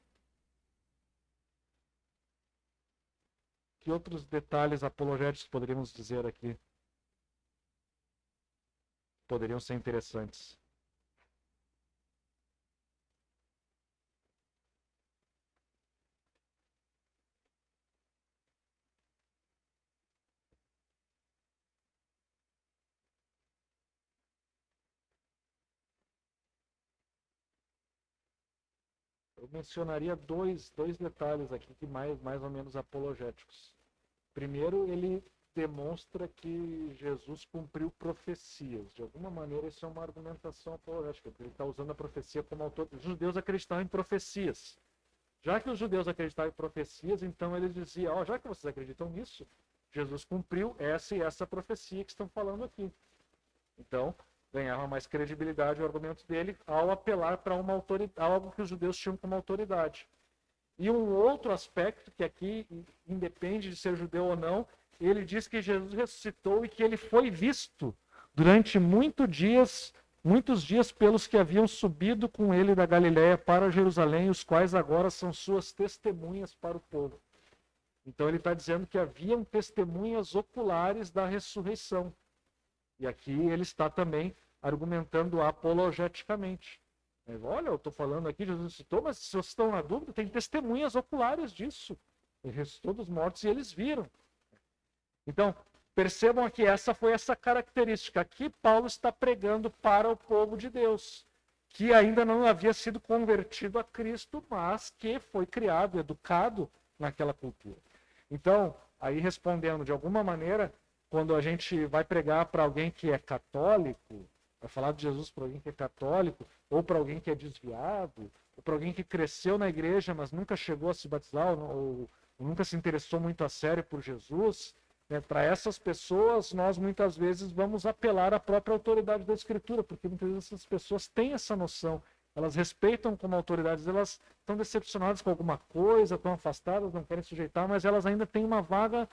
Que outros detalhes apologéticos poderíamos dizer aqui? Poderiam ser interessantes. Eu mencionaria dois detalhes aqui que mais ou menos apologéticos. Primeiro, ele demonstra que Jesus cumpriu profecias. De alguma maneira, isso é uma argumentação apologética, porque ele está usando a profecia como autor. Os judeus acreditavam em profecias. Já que os judeus acreditavam em profecias, então eles diziam, já que vocês acreditam nisso, Jesus cumpriu essa e essa profecia que estão falando aqui. Então, ganhava mais credibilidade o argumento dele ao apelar para uma autoridade, algo que os judeus tinham como autoridade. E um outro aspecto, que aqui independe de ser judeu ou não, ele diz que Jesus ressuscitou e que ele foi visto durante muitos dias pelos que haviam subido com ele da Galiléia para Jerusalém, os quais agora são suas testemunhas para o povo. Então ele está dizendo que haviam testemunhas oculares da ressurreição. E aqui ele está também argumentando apologeticamente. Olha, eu estou falando aqui, Jesus citou, mas se vocês estão na dúvida, tem testemunhas oculares disso. Ele ressuscitou dos mortos e eles viram. Então, percebam aqui, essa característica. Aqui Paulo está pregando para o povo de Deus, que ainda não havia sido convertido a Cristo, mas que foi criado, educado naquela cultura. Então, aí respondendo de alguma maneira, quando a gente vai pregar para alguém que é católico, vai falar de Jesus para alguém que é católico, ou para alguém que é desviado, ou para alguém que cresceu na igreja, mas nunca chegou a se batizar, ou nunca se interessou muito a sério por Jesus, né? Para essas pessoas, nós muitas vezes vamos apelar à própria autoridade da Escritura, porque muitas vezes essas pessoas têm essa noção, elas respeitam como autoridades, elas estão decepcionadas com alguma coisa, estão afastadas, não querem sujeitar, mas elas ainda têm uma vaga.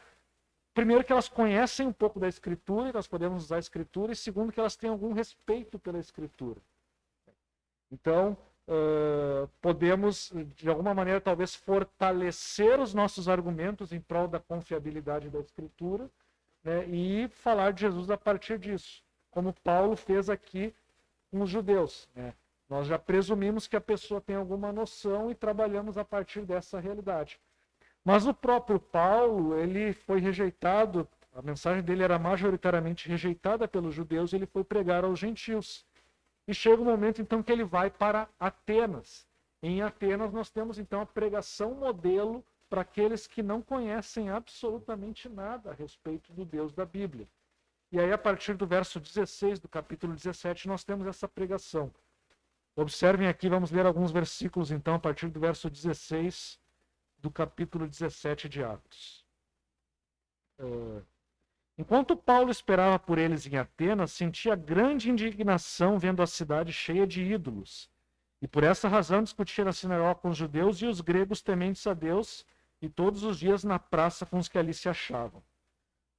Primeiro, que elas conhecem um pouco da Escritura, e nós podemos usar a Escritura, e segundo, que elas têm algum respeito pela Escritura. Então, podemos, de alguma maneira, talvez fortalecer os nossos argumentos em prol da confiabilidade da Escritura, né, e falar de Jesus a partir disso, como Paulo fez aqui com os judeus, né? Nós já presumimos que a pessoa tem alguma noção e trabalhamos a partir dessa realidade. Mas o próprio Paulo, ele foi rejeitado, a mensagem dele era majoritariamente rejeitada pelos judeus, e ele foi pregar aos gentios. E chega um momento, então, que ele vai para Atenas. Em Atenas, nós temos, então, a pregação modelo para aqueles que não conhecem absolutamente nada a respeito do Deus da Bíblia. E aí, a partir do verso 16 do capítulo 17, nós temos essa pregação. Observem aqui, vamos ler alguns versículos, então, a partir do verso 16 do capítulo 17 de Atos. Enquanto Paulo esperava por eles em Atenas, sentia grande indignação vendo a cidade cheia de ídolos. E por essa razão discutia na sinagoga com os judeus e os gregos tementes a Deus, e todos os dias na praça com os que ali se achavam.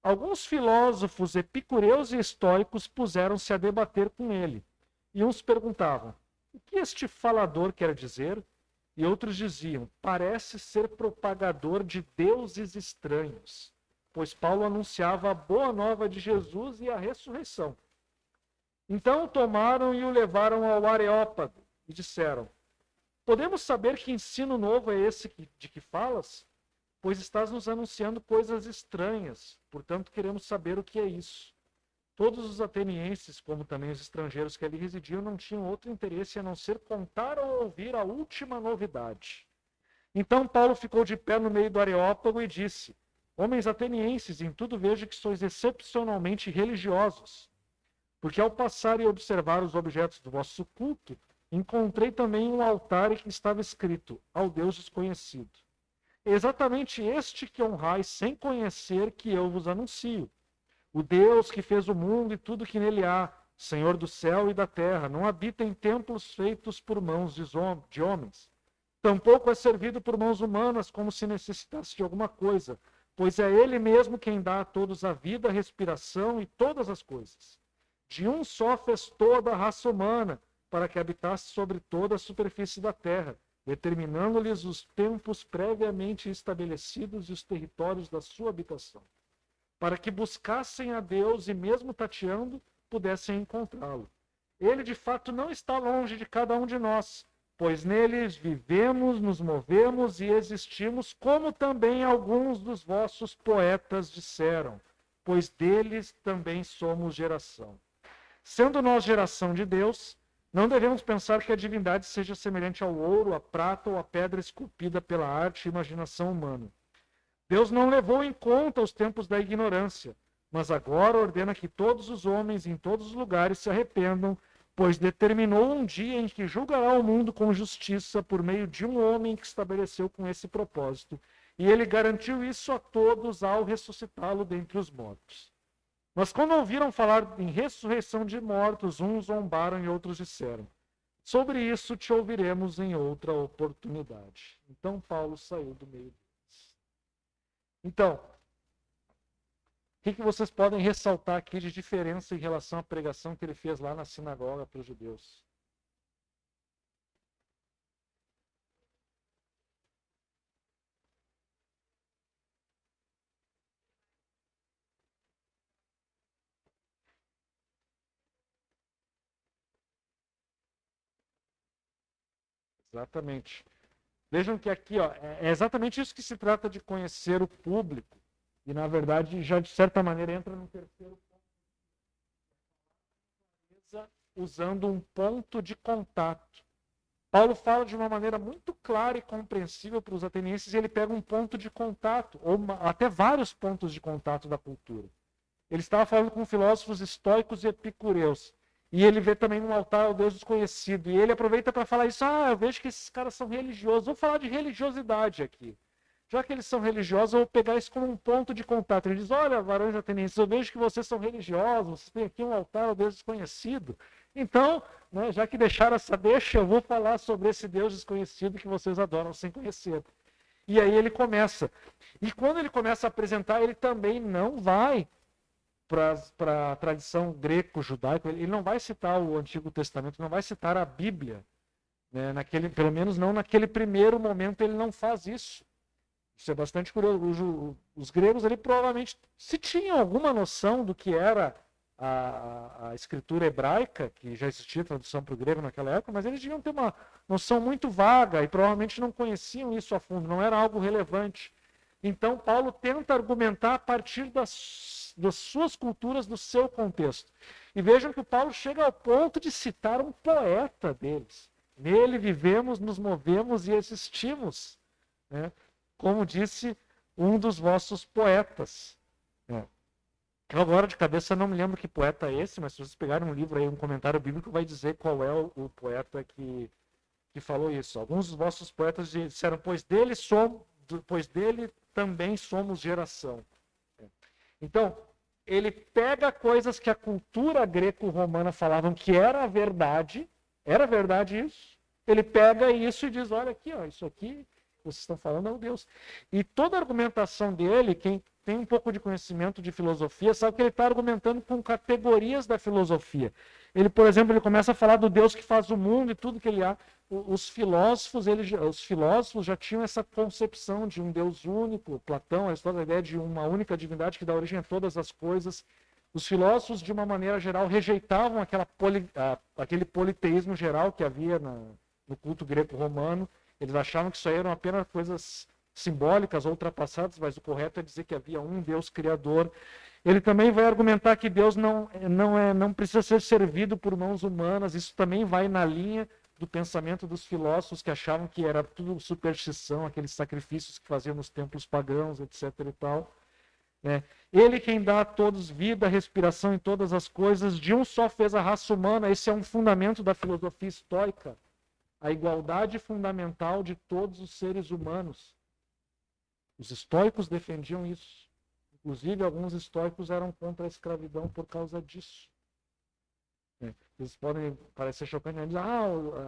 Alguns filósofos epicureus e estoicos puseram-se a debater com ele. E uns perguntavam: o que este falador quer dizer? E outros diziam: parece ser propagador de deuses estranhos, pois Paulo anunciava a boa nova de Jesus e a ressurreição. Então o tomaram e o levaram ao Areópago e disseram: podemos saber que ensino novo é esse de que falas? Pois estás nos anunciando coisas estranhas, portanto queremos saber o que é isso. Todos os atenienses, como também os estrangeiros que ali residiam, não tinham outro interesse a não ser contar ou ouvir a última novidade. Então Paulo ficou de pé no meio do Areópago e disse: homens atenienses, em tudo vejo que sois excepcionalmente religiosos, porque ao passar e observar os objetos do vosso culto, encontrei também um altar em que estava escrito: ao Deus desconhecido. É exatamente este que honrais sem conhecer que eu vos anuncio. O Deus que fez o mundo e tudo que nele há, Senhor do céu e da terra, não habita em templos feitos por mãos de homens. Tampouco é servido por mãos humanas como se necessitasse de alguma coisa, pois é ele mesmo quem dá a todos a vida, a respiração e todas as coisas. De um só fez toda a raça humana, para que habitasse sobre toda a superfície da terra, determinando-lhes os tempos previamente estabelecidos e os territórios da sua habitação, para que buscassem a Deus e, mesmo tateando, pudessem encontrá-lo. Ele, de fato, não está longe de cada um de nós, pois neles vivemos, nos movemos e existimos, como também alguns dos vossos poetas disseram, pois deles também somos geração. Sendo nós geração de Deus, não devemos pensar que a divindade seja semelhante ao ouro, à prata ou à pedra esculpida pela arte e imaginação humana. Deus não levou em conta os tempos da ignorância, mas agora ordena que todos os homens em todos os lugares se arrependam, pois determinou um dia em que julgará o mundo com justiça por meio de um homem que estabeleceu com esse propósito, e ele garantiu isso a todos ao ressuscitá-lo dentre os mortos. Mas quando ouviram falar em ressurreição de mortos, uns zombaram e outros disseram: sobre isso te ouviremos em outra oportunidade. Então Paulo saiu do meio deles. Então, o que vocês podem ressaltar aqui de diferença em relação à pregação que ele fez lá na sinagoga para os judeus? Exatamente. Vejam que aqui, ó, é exatamente isso que se trata de conhecer o público. E, na verdade, já de certa maneira entra no terceiro ponto, usando um ponto de contato. Paulo fala de uma maneira muito clara e compreensível para os atenienses, e ele pega um ponto de contato, ou até vários pontos de contato da cultura. Ele estava falando com filósofos estoicos e epicureus. E ele vê também no altar ao Deus desconhecido. E ele aproveita para falar isso. Eu vejo que esses caras são religiosos. Vou falar de religiosidade aqui. Já que eles são religiosos, eu vou pegar isso como um ponto de contato. Ele diz, olha, varões atenienses, eu vejo que vocês são religiosos, vocês têm aqui um altar ao Deus desconhecido. Então, né, já que deixaram essa deixa, eu vou falar sobre esse Deus desconhecido que vocês adoram sem conhecer. E aí ele começa. E quando ele começa a apresentar, ele também não vai para a tradição greco-judaica, ele não vai citar o Antigo Testamento, não vai citar a Bíblia. Né? Pelo menos não naquele primeiro momento ele não faz isso. Isso é bastante curioso. Os gregos ali provavelmente se tinham alguma noção do que era a escritura hebraica, que já existia tradução para o grego naquela época, mas eles deviam ter uma noção muito vaga e provavelmente não conheciam isso a fundo, não era algo relevante. Então Paulo tenta argumentar a partir das suas culturas, do seu contexto. E vejam que o Paulo chega ao ponto de citar um poeta deles. Nele vivemos, nos movemos e existimos. Né? Como disse um dos vossos poetas. Eu agora de cabeça não me lembro que poeta é esse, mas se vocês pegarem um livro aí, um comentário bíblico, vai dizer qual é o poeta que falou isso. Alguns dos vossos poetas disseram, pois dele também somos geração. Então, ele pega coisas que a cultura greco-romana falavam que era verdade isso. Ele pega isso e diz, olha aqui, ó, isso aqui vocês estão falando é o Deus. E toda a argumentação dele, quem tem um pouco de conhecimento de filosofia, sabe que ele está argumentando com categorias da filosofia. Ele, por exemplo, ele começa a falar do Deus que faz o mundo e tudo que ele há. Os filósofos já tinham essa concepção de um Deus único. Platão, a ideia de uma única divindade que dá origem a todas as coisas. Os filósofos, de uma maneira geral, rejeitavam aquele politeísmo geral que havia no culto greco-romano. Eles achavam que isso aí eram apenas coisas simbólicas ou ultrapassadas, mas o correto é dizer que havia um Deus criador. Ele também vai argumentar que Deus não precisa ser servido por mãos humanas. Isso também vai na linha do pensamento dos filósofos que achavam que era tudo superstição, aqueles sacrifícios que faziam nos templos pagãos, etc. e tal. Ele quem dá a todos vida, respiração em todas as coisas, de um só fez a raça humana. Esse é um fundamento da filosofia estoica. A igualdade fundamental de todos os seres humanos. Os estoicos defendiam isso. Inclusive, alguns estoicos eram contra a escravidão por causa disso. Eles podem parecer chocantes, mas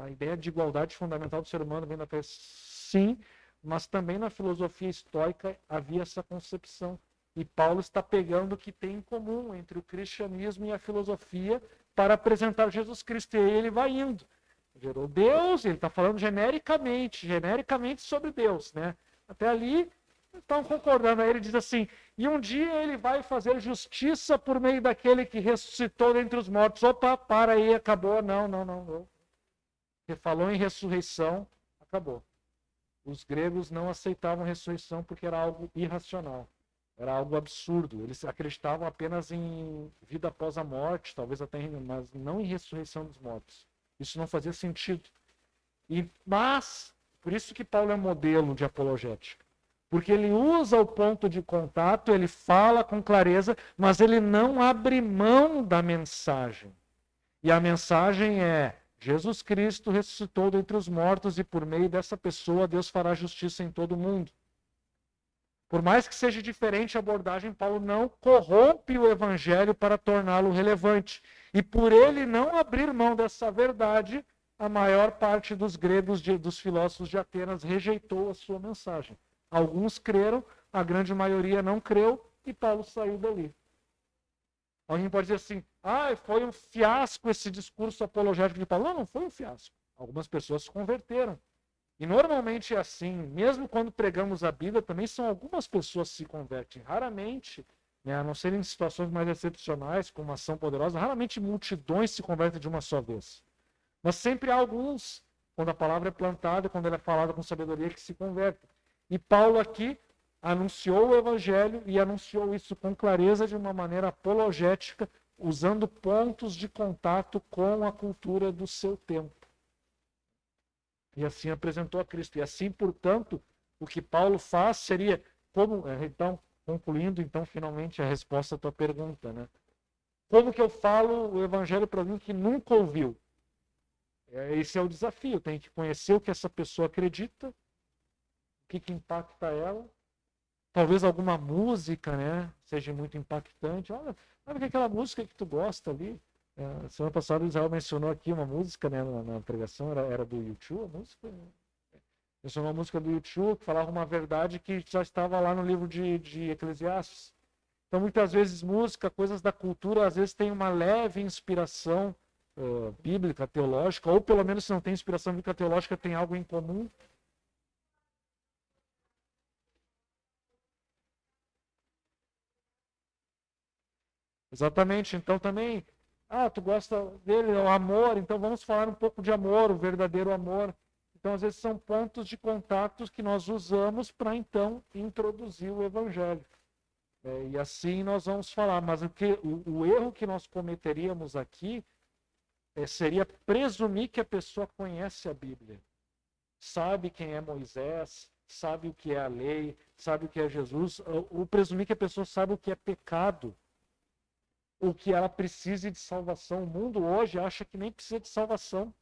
a ideia de igualdade fundamental do ser humano vem da fé. Sim, mas também na filosofia estoica havia essa concepção. E Paulo está pegando o que tem em comum entre o cristianismo e a filosofia para apresentar Jesus Cristo. E aí ele vai indo. Gerou Deus, ele está falando genericamente sobre Deus. Né? Até ali, estão concordando. Aí ele diz assim, e um dia ele vai fazer justiça por meio daquele que ressuscitou dentre os mortos. Opa, para aí, acabou. Não. Ele falou em ressurreição, acabou. Os gregos não aceitavam ressurreição porque era algo irracional. Era algo absurdo. Eles acreditavam apenas em vida após a morte, talvez até, mas não em ressurreição dos mortos. Isso não fazia sentido. Mas, por isso que Paulo é modelo de apologética. Porque ele usa o ponto de contato, ele fala com clareza, mas ele não abre mão da mensagem. E a mensagem é, Jesus Cristo ressuscitou dentre os mortos e por meio dessa pessoa Deus fará justiça em todo o mundo. Por mais que seja diferente a abordagem, Paulo não corrompe o evangelho para torná-lo relevante. E por ele não abrir mão dessa verdade, a maior parte dos gregos, dos filósofos de Atenas, rejeitou a sua mensagem. Alguns creram, a grande maioria não creu, e Paulo saiu dali. Alguém pode dizer assim, foi um fiasco esse discurso apologético de Paulo. Não foi um fiasco. Algumas pessoas se converteram. E normalmente é assim, mesmo quando pregamos a Bíblia, também são algumas pessoas que se convertem. Raramente, a não ser em situações mais excepcionais, como uma ação poderosa, raramente multidões se convertem de uma só vez. Mas sempre há alguns quando a palavra é plantada, quando ela é falada com sabedoria, que se converte. E Paulo aqui anunciou o evangelho e anunciou isso com clareza de uma maneira apologética, usando pontos de contato com a cultura do seu tempo. E assim apresentou a Cristo. E assim, portanto, o que Paulo faz seria, como, então, concluindo, então, finalmente, a resposta à tua pergunta, né? Como que eu falo o evangelho para alguém que nunca ouviu? Esse é o desafio. Tem que conhecer o que essa pessoa acredita, o que impacta ela. Talvez alguma música, né, seja muito impactante. Olha, sabe aquela música que tu gosta ali? Semana passada o Israel mencionou aqui uma música, né, na pregação, era do YouTube, a música. Mencionou uma música do YouTube que falava uma verdade que já estava lá no livro de Eclesiastes. Então, muitas vezes, música, coisas da cultura, às vezes tem uma leve inspiração bíblica, teológica, ou pelo menos se não tem inspiração bíblica teológica, tem algo em comum. Exatamente. Então, também, tu gosta dele, o amor, então vamos falar um pouco de amor, o verdadeiro amor. Então, às vezes, são pontos de contatos que nós usamos para, então, introduzir o evangelho. E assim nós vamos falar, mas o erro que nós cometeríamos aqui seria presumir que a pessoa conhece a Bíblia, sabe quem é Moisés, sabe o que é a lei, sabe o que é Jesus, ou presumir que a pessoa sabe o que é pecado, o que ela precise de salvação. O mundo hoje acha que nem precisa de salvação.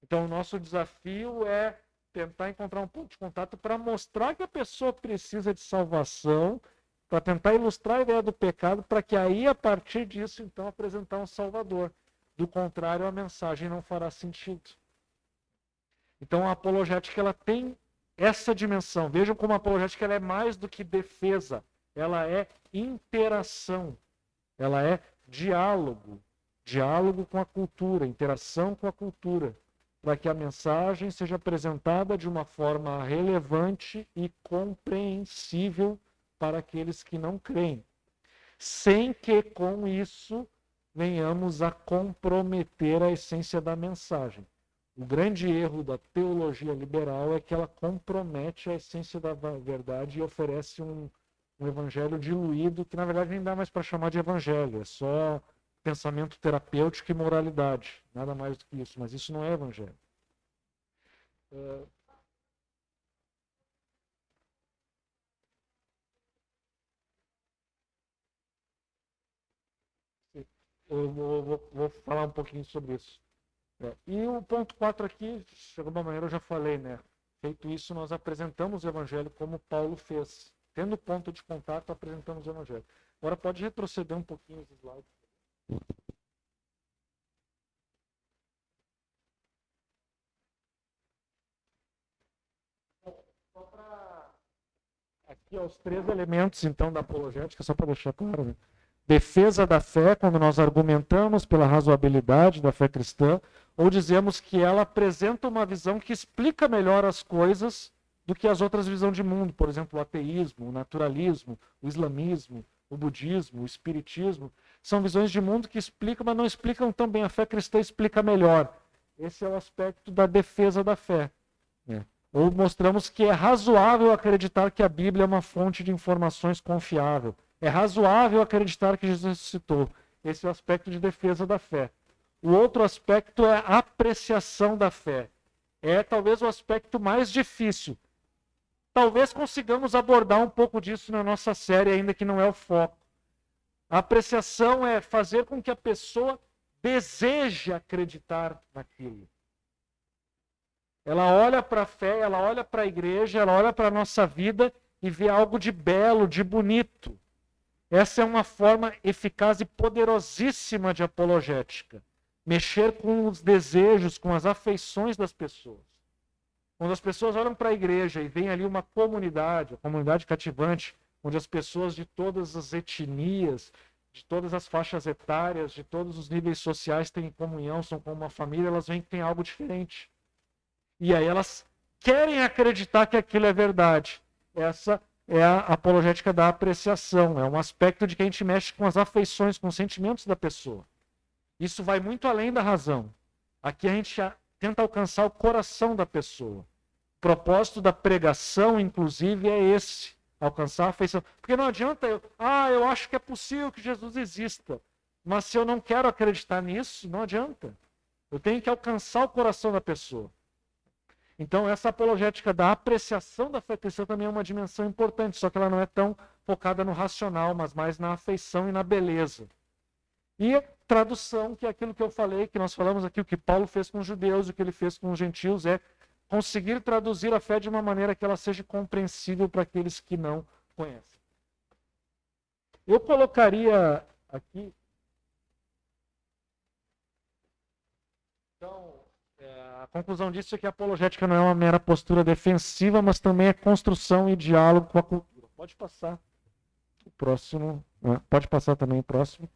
Então o nosso desafio é tentar encontrar um ponto de contato para mostrar que a pessoa precisa de salvação, para tentar ilustrar a ideia do pecado, para que aí, a partir disso, então, apresentar um Salvador. Do contrário, a mensagem não fará sentido. Então, a apologética ela tem essa dimensão. Vejam como a apologética ela é mais do que defesa. Ela é interação. Ela é diálogo. Diálogo com a cultura, interação com a cultura, para que a mensagem seja apresentada de uma forma relevante e compreensível para aqueles que não creem, sem que com isso venhamos a comprometer a essência da mensagem. O grande erro da teologia liberal é que ela compromete a essência da verdade e oferece um evangelho diluído, que na verdade nem dá mais para chamar de evangelho, é só pensamento terapêutico e moralidade, nada mais do que isso, mas isso não é evangelho. Eu vou falar um pouquinho sobre isso. E o ponto 4 aqui, de alguma maneira eu já falei, né? Feito isso, nós apresentamos o evangelho como Paulo fez. Tendo ponto de contato, apresentamos o evangelho. Agora pode retroceder um pouquinho os slides. Só para... Aqui, os 3 elementos, então, da apologética, só para deixar claro, né? Defesa da fé, quando nós argumentamos pela razoabilidade da fé cristã, ou dizemos que ela apresenta uma visão que explica melhor as coisas do que as outras visões de mundo, por exemplo, o ateísmo, o naturalismo, o islamismo, o budismo, o espiritismo. São visões de mundo que explicam, mas não explicam tão bem. A fé cristã explica melhor. Esse é o aspecto da defesa da fé. Ou mostramos que é razoável acreditar que a Bíblia é uma fonte de informações confiável. É razoável acreditar que Jesus ressuscitou. Esse é o aspecto de defesa da fé. O outro aspecto é a apreciação da fé. É talvez o aspecto mais difícil. Talvez consigamos abordar um pouco disso na nossa série, ainda que não é o foco. A apreciação é fazer com que a pessoa deseje acreditar naquilo. Ela olha para a fé, ela olha para a igreja, ela olha para a nossa vida e vê algo de belo, de bonito. Essa é uma forma eficaz e poderosíssima de apologética. Mexer com os desejos, com as afeições das pessoas. Quando as pessoas olham para a igreja e veem ali uma comunidade, a comunidade cativante, onde as pessoas de todas as etnias, de todas as faixas etárias, de todos os níveis sociais têm comunhão, são como uma família, elas veem que tem algo diferente. E aí elas querem acreditar que aquilo é verdade. Essa é a apologética da apreciação. É um aspecto de que a gente mexe com as afeições, com os sentimentos da pessoa. Isso vai muito além da razão. Aqui a gente tenta alcançar o coração da pessoa. O propósito da pregação, inclusive, é esse, alcançar a afeição. Porque não adianta eu acho que é possível que Jesus exista, mas se eu não quero acreditar nisso, não adianta. Eu tenho que alcançar o coração da pessoa. Então, essa apologética da apreciação da fé cristã também é uma dimensão importante, só que ela não é tão focada no racional, mas mais na afeição e na beleza. E a tradução, que é aquilo que eu falei, que nós falamos aqui, o que Paulo fez com os judeus, o que ele fez com os gentios, é conseguir traduzir a fé de uma maneira que ela seja compreensível para aqueles que não conhecem. Eu colocaria aqui. Então, a conclusão disso é que a apologética não é uma mera postura defensiva, mas também é construção e diálogo com a cultura. Pode passar o próximo. Pode passar também o próximo.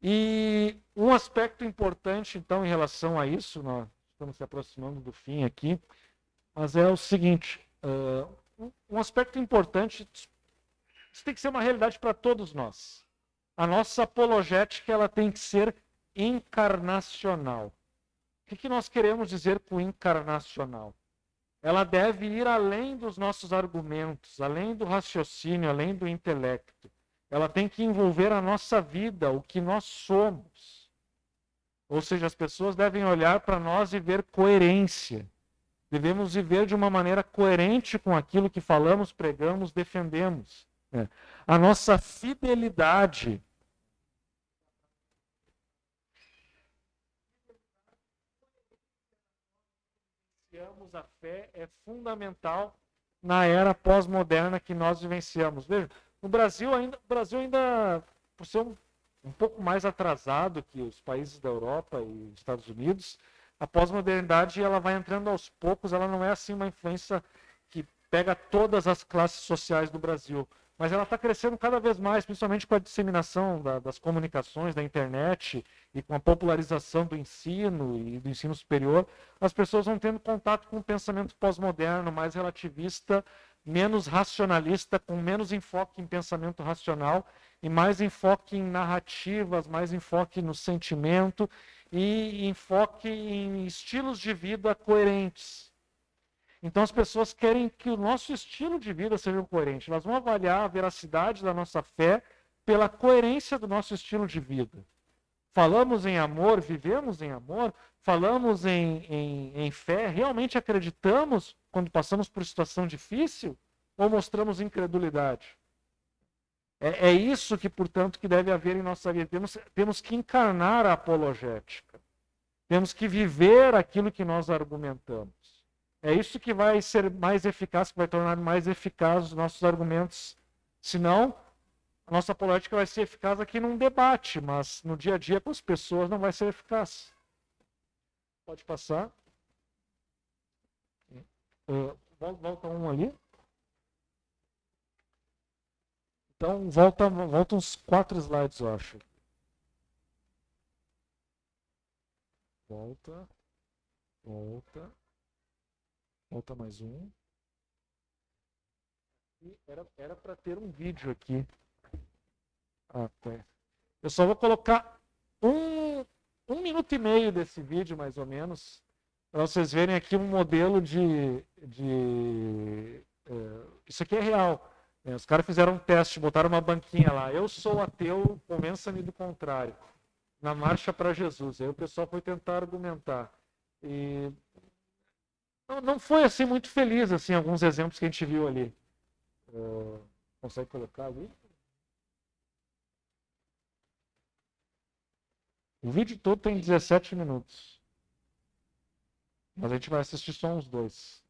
E um aspecto importante, então, em relação a isso, nós estamos se aproximando do fim aqui, mas é o seguinte: um aspecto importante, isso tem que ser uma realidade para todos nós. A nossa apologética ela tem que ser encarnacional. O que nós queremos dizer com encarnacional? Ela deve ir além dos nossos argumentos, além do raciocínio, além do intelecto. Ela tem que envolver a nossa vida, o que nós somos. Ou seja, as pessoas devem olhar para nós e ver coerência. Devemos viver de uma maneira coerente com aquilo que falamos, pregamos, defendemos. A nossa fidelidade a fé é fundamental na era pós-moderna que nós vivenciamos. Veja, o Brasil ainda por ser um pouco mais atrasado que os países da Europa e Estados Unidos, a pós-modernidade ela vai entrando aos poucos, ela não é assim uma influência que pega todas as classes sociais do Brasil, mas ela está crescendo cada vez mais, principalmente com a disseminação das comunicações, da internet e com a popularização do ensino e do ensino superior, as pessoas vão tendo contato com o pensamento pós-moderno, mais relativista, menos racionalista, com menos enfoque em pensamento racional e mais enfoque em narrativas, mais enfoque no sentimento e enfoque em estilos de vida coerentes. Então as pessoas querem que o nosso estilo de vida seja coerente. Elas vão avaliar a veracidade da nossa fé pela coerência do nosso estilo de vida. Falamos em amor, vivemos em amor, falamos em fé, realmente acreditamos quando passamos por situação difícil ou mostramos incredulidade? É isso que, portanto, que deve haver em nossa vida. Temos que encarnar a apologética. Temos que viver aquilo que nós argumentamos. É isso que vai ser mais eficaz, que vai tornar mais eficazes os nossos argumentos. Senão, a nossa apologética vai ser eficaz aqui num debate, mas no dia a dia com as pessoas não vai ser eficaz. Pode passar. Volta um ali. Então, volta uns 4 slides, eu acho. Volta mais um. E era para ter um vídeo aqui. Tá. Eu só vou colocar um minuto e meio desse vídeo, mais ou menos, para vocês verem aqui um modelo isso aqui é real. Os caras fizeram um teste, botaram uma banquinha lá. Eu sou ateu, convença-me do contrário. Na marcha para Jesus. Aí o pessoal foi tentar argumentar. E não foi assim muito feliz, assim, alguns exemplos que a gente viu ali. Consegue colocar ali? O vídeo todo tem 17 minutos. Mas a gente vai assistir só uns 2.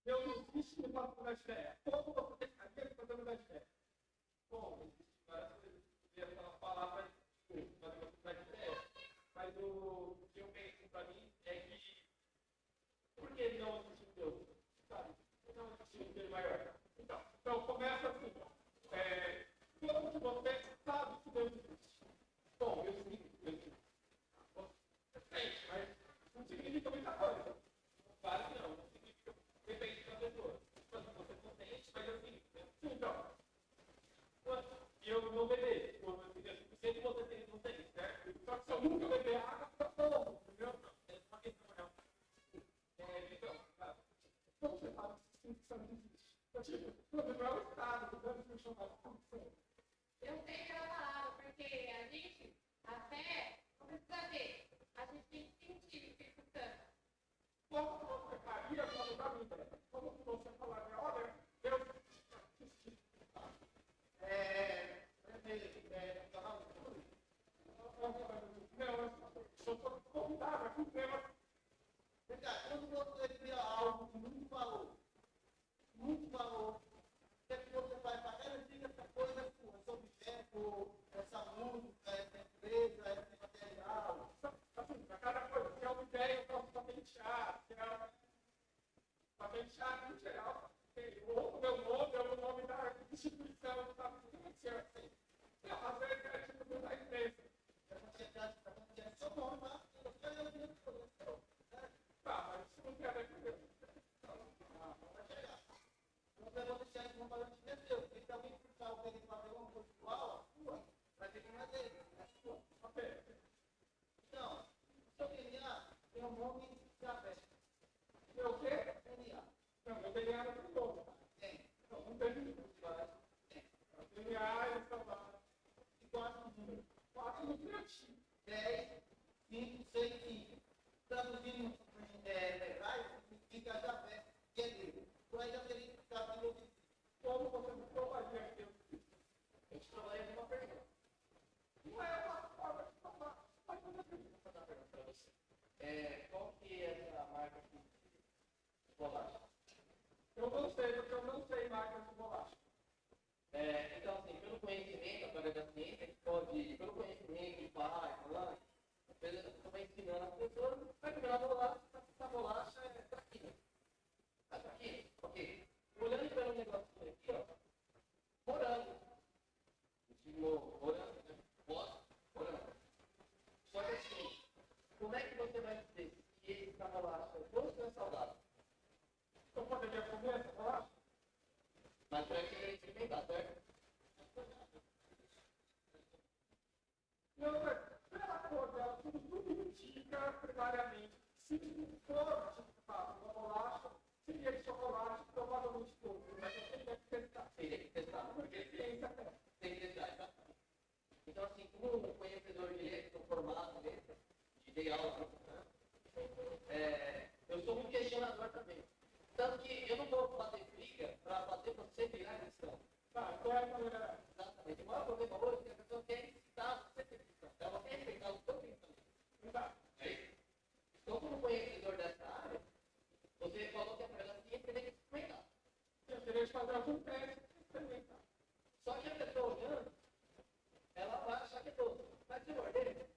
Eu não disse para faculdade de fé. Como você fazia para faculdade de fé? Bom, existe várias coisas. Aquela palavra reais, e quatro números. 4 no criativo. 10, 5, 6, 5. Traduzindo reais, significa Javé, que é Deus. Por aí já teria explicado de novo. Como você provaria que Deus existe? A gente trabalha com uma pergunta. Não é uma forma de provar. Mas eu vou fazer uma pergunta para você. Qual que é essa marca de bolacha? Eu não sei, porque eu não sei marcas de bolacha. Então, assim, pelo conhecimento, através da ciência, a gente pode, pelo conhecimento de pai, mãe, às vezes você vai ensinando as pessoas, vai comer uma bolacha, essa bolacha é traquina. É traquina? Ok. Olhando pelo negócio aqui, ó, morango. Morango, né? Morango. Só que assim, como é que você vai dizer que essa bolacha é doce ou é saudável? Eu poderia comer essa bolacha? Mas para que ele experimentar, certo? Não, pela cor dela, tudo indica primariamente. Se for uma bolacha, seria de chocolate, provavelmente todo. Mas você tem que testar. Teria que testar, porque ciência tem que testar, exatamente. Então, assim, como conhecedor de letras, sou formado em letras, de aula, eu sou um questionador também. Tanto que eu não vou fazer briga para fazer você virar cristão. Tá, então é a maneira. Exatamente. O maior problema hoje é que a pessoa quer incitar você a ser cristão. Ela quer respeitar o seu cristão. Exato. É isso? Então, como conhecedor dessa área, você falou que a pessoa tinha que experimentar. Eu teria que fazer algum teste para experimentar. Só que a pessoa olhando, ela vai achar que é doce. Mas se morder.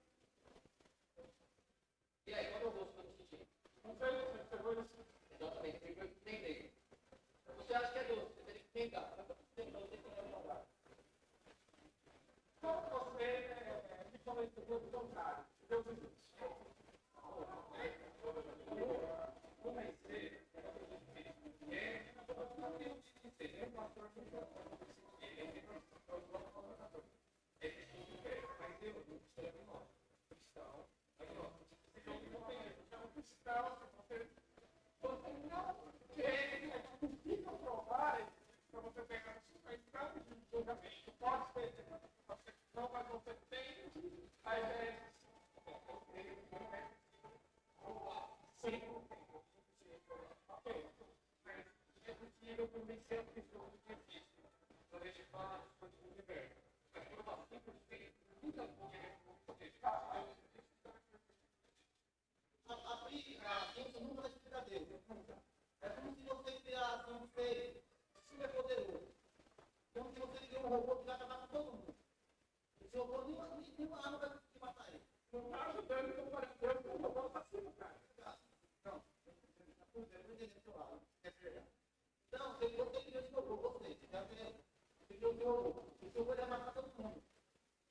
E aí, qual é o gosto que eu senti? Não sei, você pegou isso. Exatamente, tem que entender. Você acha que é doce, você teria que pegar. Mas você tem que lembrar. Como você me convenceu do contrário? Deus existe. Convencer pode ser, não, mas você tem a ideia de ok, mas é possível convencer a pessoa do que existe. Então, deixa eu falar das coisas do universo. Mas por uma simples vez, nunca a ciência nunca vai explicar Deus. É como se você criasse um ser super poderoso. Como se você criou um robô que vai acabar com todo mundo. Esse robô nenhuma arma vai conseguir matar ele. Não está ajudando então para Deus que o robô está sendo, cara. Não. Eu não entendi o seu lado. Então, você criou esse robô, você já vê. Você criou o seu robô. O seu robô vai matar todo mundo.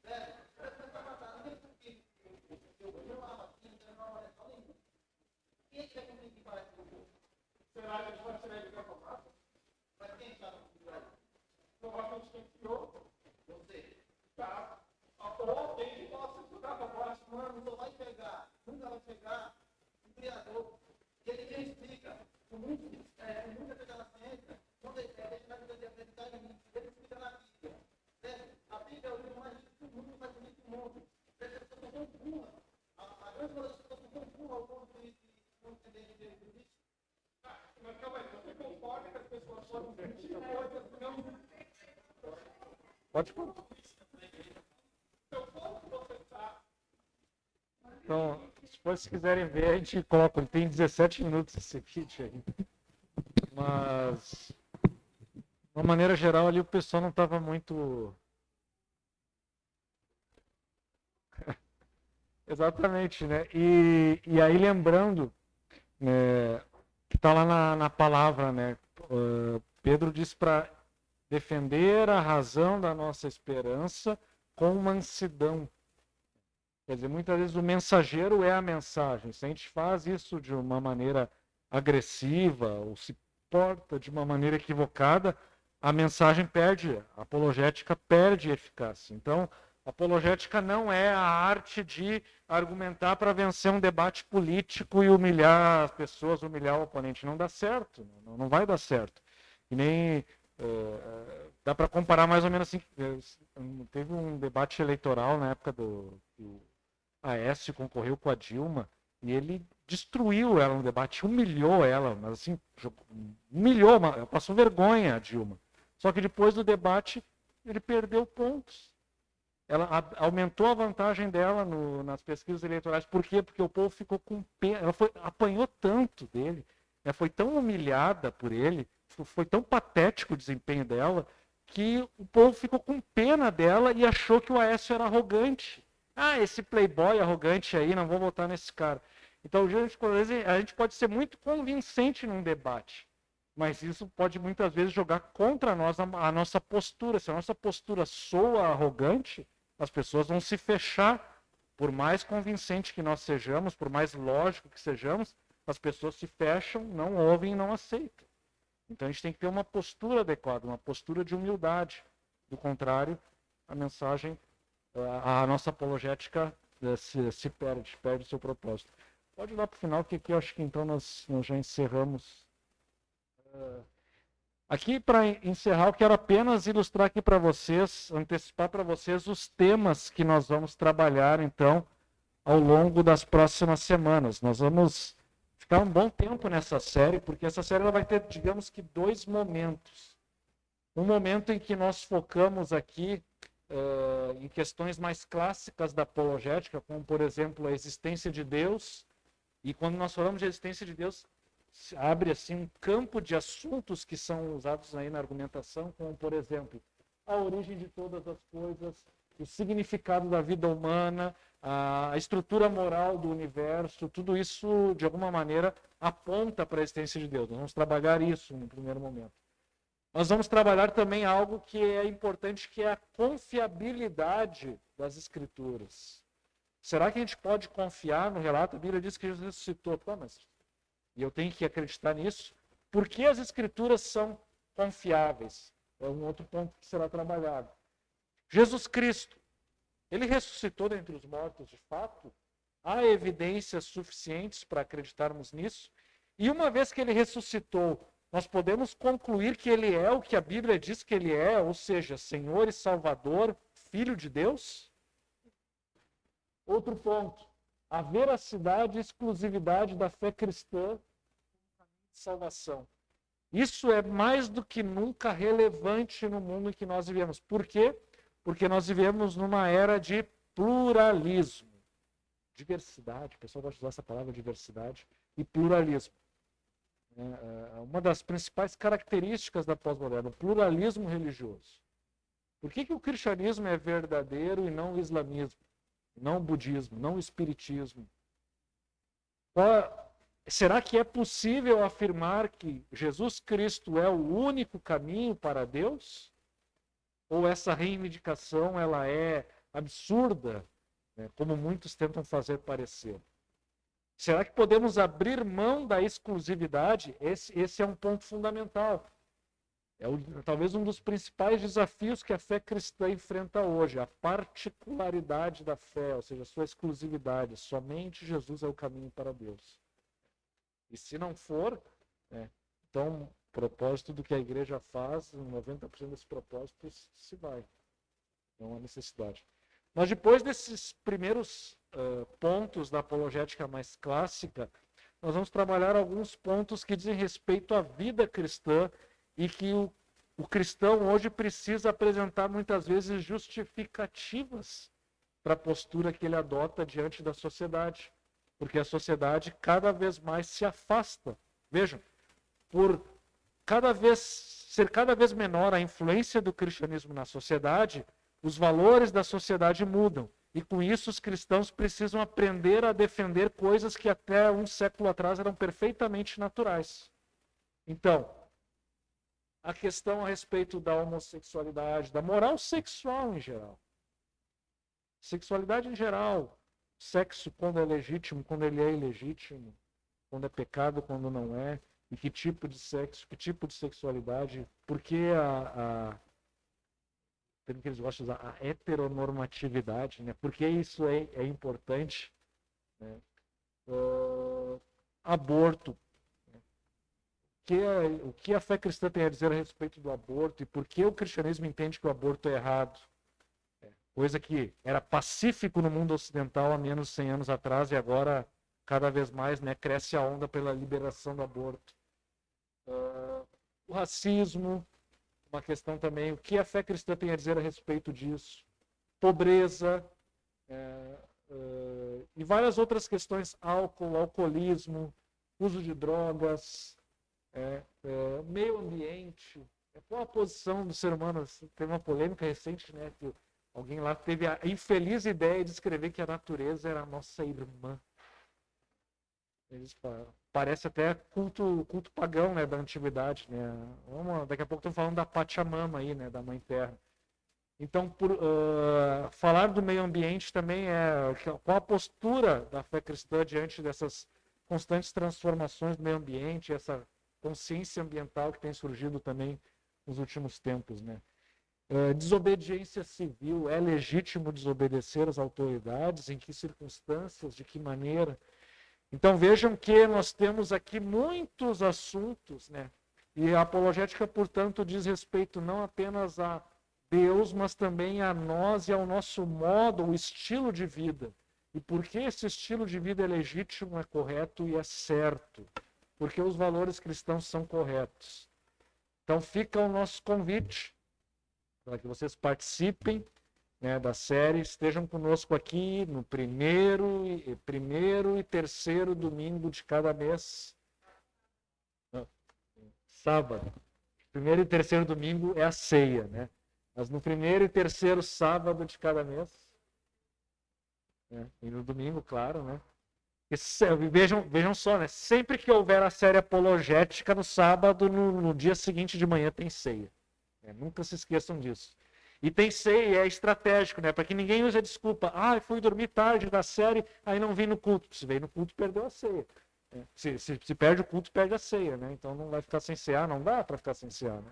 Certo? Você vai matar ninguém porque o seu robô não é uma arma, não tem uma variação nenhuma. Quem é que vai conseguir parar esse robô? Será que a gente vai tirar ele da tomada? Mas quem está no futuro? Provavelmente quem criou? Você. Tá. Ou alguém que possa estudar para baixo, mano, só vai chegar, nunca vai chegar o Criador. E ele já explica, com muita coisa na ciência, não deixa de acreditar em mim. Ele explica na Bíblia. Certo? A Bíblia é o livro mais rico do mundo, mais bonito do mundo. As pessoas são tão burras. A grande maioria das pessoas são tão burras ao ponto de não entender que Deus existe. Mas calma aí, você concorda que as pessoas podem sentir coisas que não. Pode falar. Então, como você está? Então, se vocês quiserem ver, a gente coloca. Ele tem 17 minutos esse vídeo aí. Mas, de uma maneira geral, ali o pessoal não estava muito. Exatamente, né? E aí, lembrando, né, que está lá na palavra, né? Pedro diz para defender a razão da nossa esperança com mansidão. Quer dizer, muitas vezes o mensageiro é a mensagem. Se a gente faz isso de uma maneira agressiva ou se porta de uma maneira equivocada, a mensagem perde, a apologética perde eficácia. Então, a apologética não é a arte de argumentar para vencer um debate político e humilhar as pessoas, humilhar o oponente. Não dá certo, não vai dar certo. E nem Dá para comparar mais ou menos assim. Teve um debate eleitoral na época do Aécio concorreu com a Dilma e ele destruiu ela no debate, humilhou ela, mas assim, humilhou, passou vergonha a Dilma. Só que depois do debate ele perdeu pontos. Ela aumentou a vantagem dela nas pesquisas eleitorais. Por quê? Porque o povo ficou com pena. Ela apanhou tanto dele, ela foi tão humilhada por ele, foi tão patético o desempenho dela, que o povo ficou com pena dela e achou que o Aécio era arrogante. Ah, esse playboy arrogante aí, não vou votar nesse cara. Então, a gente pode ser muito convincente num debate, mas isso pode muitas vezes jogar contra nós a nossa postura. Se a nossa postura soa arrogante, as pessoas vão se fechar. Por mais convincente que nós sejamos, por mais lógico que sejamos, as pessoas se fecham, não ouvem e não aceitam. Então a gente tem que ter uma postura adequada, uma postura de humildade. Do contrário, a mensagem, a nossa apologética se perde o seu propósito. Pode ir lá para o final, que aqui eu acho que então nós já encerramos. Aqui, para encerrar, eu quero apenas ilustrar aqui para vocês, antecipar para vocês os temas que nós vamos trabalhar, então, ao longo das próximas semanas. Nós vamos ficar um bom tempo nessa série, porque essa série ela vai ter, digamos que, 2 momentos. Um momento em que nós focamos aqui em questões mais clássicas da apologética, como, por exemplo, a existência de Deus. E quando nós falamos de existência de Deus, abre assim um campo de assuntos que são usados aí na argumentação, como, por exemplo, a origem de todas as coisas, o significado da vida humana, a estrutura moral do universo, tudo isso, de alguma maneira, aponta para a existência de Deus. Nós vamos trabalhar isso no primeiro momento. Nós vamos trabalhar também algo que é importante, que é a confiabilidade das Escrituras. Será que a gente pode confiar no relato? A Bíblia diz que Jesus ressuscitou. E eu tenho que acreditar nisso. Por que as Escrituras são confiáveis? É um outro ponto que será trabalhado. Jesus Cristo, ele ressuscitou dentre os mortos de fato? Há evidências suficientes para acreditarmos nisso? E uma vez que ele ressuscitou, nós podemos concluir que ele é o que a Bíblia diz que ele é, ou seja, Senhor e Salvador, Filho de Deus? Outro ponto, a veracidade e exclusividade da fé cristã de salvação. Isso é mais do que nunca relevante no mundo em que nós vivemos. Por quê? Porque nós vivemos numa era de pluralismo. Diversidade, o pessoal gosta de usar essa palavra diversidade, e pluralismo. Uma das principais características da pós-moderna, o pluralismo religioso. Por que o cristianismo é verdadeiro e não o islamismo, não o budismo, não o espiritismo? Será que é possível afirmar que Jesus Cristo é o único caminho para Deus? Ou essa reivindicação ela é absurda, né, como muitos tentam fazer parecer? Será que podemos abrir mão da exclusividade? Esse é um ponto fundamental. Talvez um dos principais desafios que a fé cristã enfrenta hoje, a particularidade da fé, ou seja, a sua exclusividade. Somente Jesus é o caminho para Deus. E se não for, então o propósito do que a igreja faz, 90% desses propósitos se vai. Não há necessidade. Mas depois desses primeiros pontos da apologética mais clássica, nós vamos trabalhar alguns pontos que dizem respeito à vida cristã e que o cristão hoje precisa apresentar muitas vezes justificativas para a postura que ele adota diante da sociedade. Porque a sociedade cada vez mais se afasta. Vejam, por ser cada vez menor a influência do cristianismo na sociedade, os valores da sociedade mudam. E com isso os cristãos precisam aprender a defender coisas que até um século atrás eram perfeitamente naturais. Então, a questão a respeito da homossexualidade, da moral sexual em geral. Sexualidade em geral. Sexo quando é legítimo, quando ele é ilegítimo. Quando é pecado, quando não é. E que tipo de sexo, que tipo de sexualidade. Por que tem que eles gostam de usar a heteronormatividade, né? Por que isso é importante? Né? Aborto. o que a fé cristã tem a dizer a respeito do aborto e por que o cristianismo entende que o aborto é errado. Coisa que era pacífico no mundo ocidental há menos de 100 anos atrás e agora, cada vez mais, né, cresce a onda pela liberação do aborto. O racismo, uma questão também, o que a fé cristã tem a dizer a respeito disso. Pobreza, e várias outras questões, álcool, alcoolismo, uso de drogas, meio ambiente. Qual a posição do ser humano? Teve uma polêmica recente, né, que alguém lá teve a infeliz ideia de escrever que a natureza era a nossa irmã. Parece até culto pagão, né, da antiguidade, né? Daqui a pouco estamos falando da Pachamama aí, né, da Mãe Terra. Então, falar do meio ambiente também qual a postura da fé cristã diante dessas constantes transformações do meio ambiente, essa consciência ambiental que tem surgido também nos últimos tempos, né? Desobediência civil, é legítimo desobedecer às autoridades? Em que circunstâncias? De que maneira? Então vejam que nós temos aqui muitos assuntos, né? E a apologética, portanto, diz respeito não apenas a Deus, mas também a nós e ao nosso modo, o estilo de vida. E por que esse estilo de vida é legítimo, é correto e é certo? Porque os valores cristãos são corretos. Então fica o nosso convite para que vocês participem, né, da série, estejam conosco aqui no primeiro e terceiro domingo de cada mês. Sábado. Primeiro e terceiro domingo é a ceia, né? Mas no primeiro e terceiro sábado de cada mês, né? E no domingo, claro, né? Vejam só, né? Sempre que houver a série apologética no sábado, no dia seguinte de manhã tem ceia. Nunca se esqueçam disso. E tem ceia, é estratégico, né? Para que ninguém use a desculpa. Fui dormir tarde da série, aí não vim no culto. Se veio no culto, perdeu a ceia. Se perde o culto, perde a ceia, né? Então não vai ficar sem cear, não dá para ficar sem cear, né?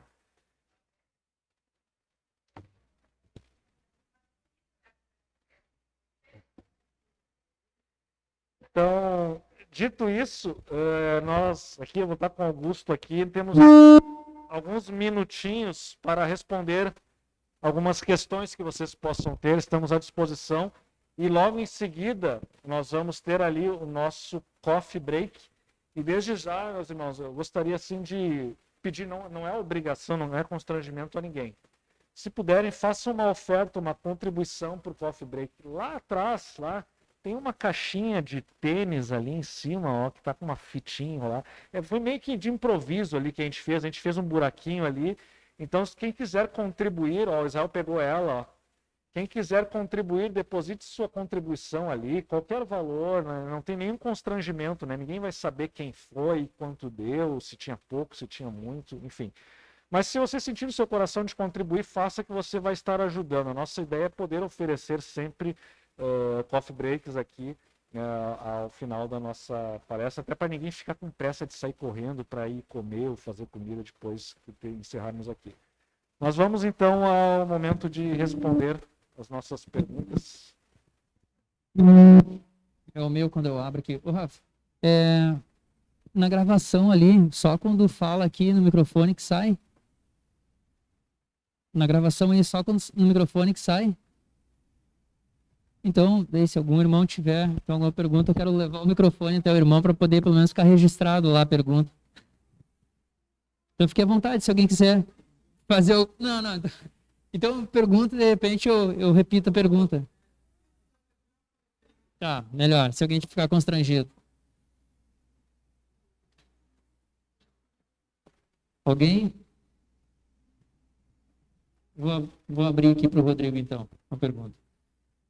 Então, dito isso, nós aqui, eu vou estar com o Augusto aqui, temos alguns minutinhos para responder algumas questões que vocês possam ter, estamos à disposição. E logo em seguida, nós vamos ter ali o nosso coffee break. E desde já, meus irmãos, eu gostaria assim de pedir, não é obrigação, não é constrangimento a ninguém. Se puderem, façam uma oferta, uma contribuição para o coffee break. Lá atrás, lá, tem uma caixinha de tênis ali em cima, ó, que tá com uma fitinha lá. Foi meio que de improviso ali que a gente fez um buraquinho ali. Então, quem quiser contribuir, ó, o Israel pegou ela, ó. Quem quiser contribuir, deposite sua contribuição ali, qualquer valor, né? Não tem nenhum constrangimento, né? Ninguém vai saber quem foi, quanto deu, se tinha pouco, se tinha muito, enfim. Mas se você sentir no seu coração de contribuir, faça que você vai estar ajudando. A nossa ideia é poder oferecer sempre coffee breaks aqui ao final da nossa palestra, até para ninguém ficar com pressa de sair correndo para ir comer ou fazer comida depois que encerrarmos aqui. Nós vamos então ao momento de responder as nossas perguntas. É o meu quando eu abro aqui. Ô, Rafa, na gravação ali, só quando fala aqui no microfone que sai? Na gravação aí, só no microfone que sai? Então, se algum irmão tiver alguma pergunta, eu quero levar o microfone até o irmão para poder pelo menos ficar registrado lá a pergunta. Então fique à vontade, se alguém quiser fazer o... Não. Então pergunta, de repente eu repito a pergunta. Tá, melhor, se alguém ficar constrangido. Alguém? Vou abrir aqui para o Rodrigo, então, uma pergunta.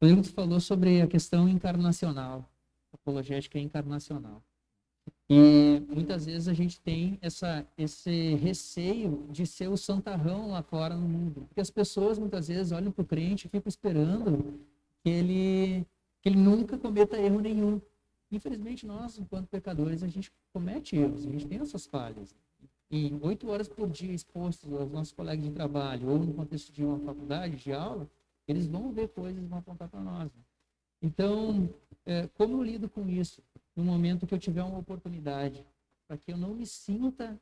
O Rodrigo falou sobre a questão encarnacional, apologética encarnacional. E muitas vezes a gente tem esse receio de ser o santarrão lá fora no mundo. Porque as pessoas muitas vezes olham para o crente e ficam esperando que ele nunca cometa erro nenhum. Infelizmente, nós, enquanto pecadores, a gente comete erros, a gente tem essas falhas. E 8 horas por dia expostos aos nossos colegas de trabalho ou no contexto de uma faculdade, de aula, eles vão ver coisas e vão apontar para nós. Então, como eu lido com isso no momento que eu tiver uma oportunidade, para que eu não me sinta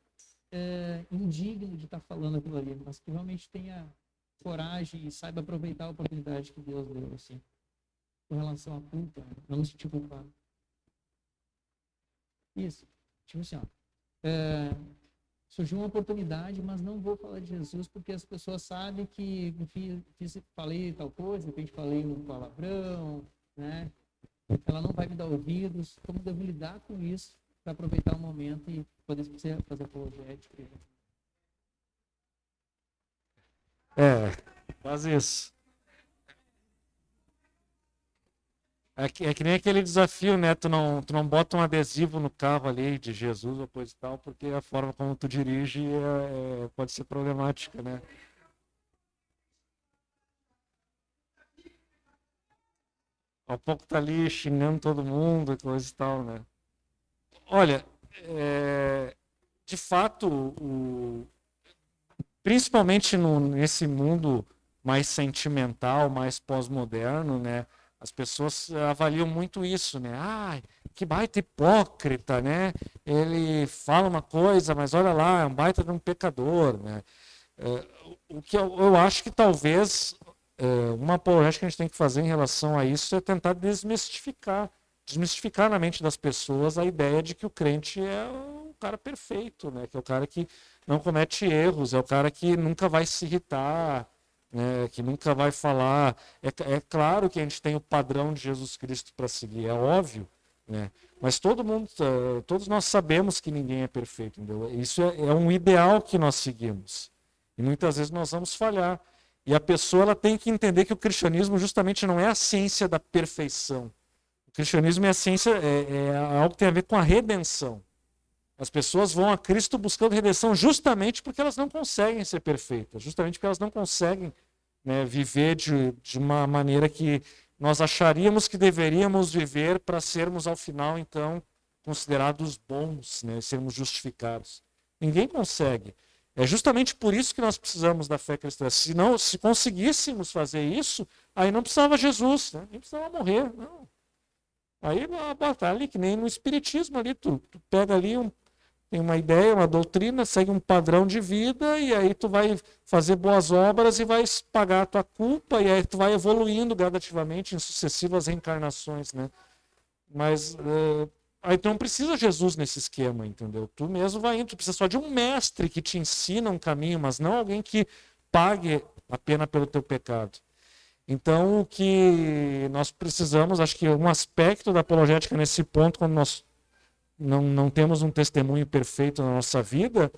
indigno de estar falando aquilo ali, mas que realmente tenha coragem e saiba aproveitar a oportunidade que Deus deu, assim, com relação à culpa, né? Não se sentir culpado. Isso, tipo assim, ó, surgiu uma oportunidade, mas não vou falar de Jesus porque as pessoas sabem que, enfim, falei tal coisa, de repente falei um palavrão, né? Ela não vai me dar ouvidos. Como devo lidar com isso para aproveitar o momento e poder fazer apologética? Faz isso. É que nem aquele desafio, né? Tu não bota um adesivo no carro ali de Jesus ou coisa e tal, porque a forma como tu dirige pode ser problemática, né? Ao pouco tá ali xingando todo mundo e coisa e tal, né? Olha, de fato, principalmente nesse mundo mais sentimental, mais pós-moderno, né? As pessoas avaliam muito isso, né? Ah, que baita hipócrita, né? Ele fala uma coisa, mas olha lá, é um baita de um pecador, né? O que eu acho que talvez uma apologética que a gente tem que fazer em relação a isso é tentar desmistificar na mente das pessoas a ideia de que o crente é o cara perfeito, né? Que é o cara que não comete erros, é o cara que nunca vai se irritar, né? Que nunca vai falar. É claro que a gente tem o padrão de Jesus Cristo para seguir, é óbvio, né? Mas todos nós sabemos que ninguém é perfeito, entendeu? Isso é um ideal que nós seguimos. E muitas vezes nós vamos falhar. E a pessoa ela tem que entender que o cristianismo justamente não é a ciência da perfeição. O cristianismo é a ciência, é algo que tem a ver com a redenção. As pessoas vão a Cristo buscando redenção justamente porque elas não conseguem ser perfeitas, justamente porque elas não conseguem, né, viver de uma maneira que nós acharíamos que deveríamos viver para sermos, ao final, então, considerados bons, né, sermos justificados. Ninguém consegue. É justamente por isso que nós precisamos da fé cristã. Se conseguíssemos fazer isso, aí não precisava Jesus, né? Nem precisava morrer. Não. Aí tá ali, que nem no espiritismo ali, tu pega ali, tem uma ideia, uma doutrina, segue um padrão de vida, e aí tu vai fazer boas obras e vai pagar a tua culpa, e aí tu vai evoluindo gradativamente em sucessivas reencarnações, né? Mas aí tu não precisa Jesus nesse esquema, entendeu? Tu mesmo vai indo, tu precisa só de um mestre que te ensina um caminho, mas não alguém que pague a pena pelo teu pecado. Então, o que nós precisamos, acho que um aspecto da apologética nesse ponto, quando nós não temos um testemunho perfeito na nossa vida,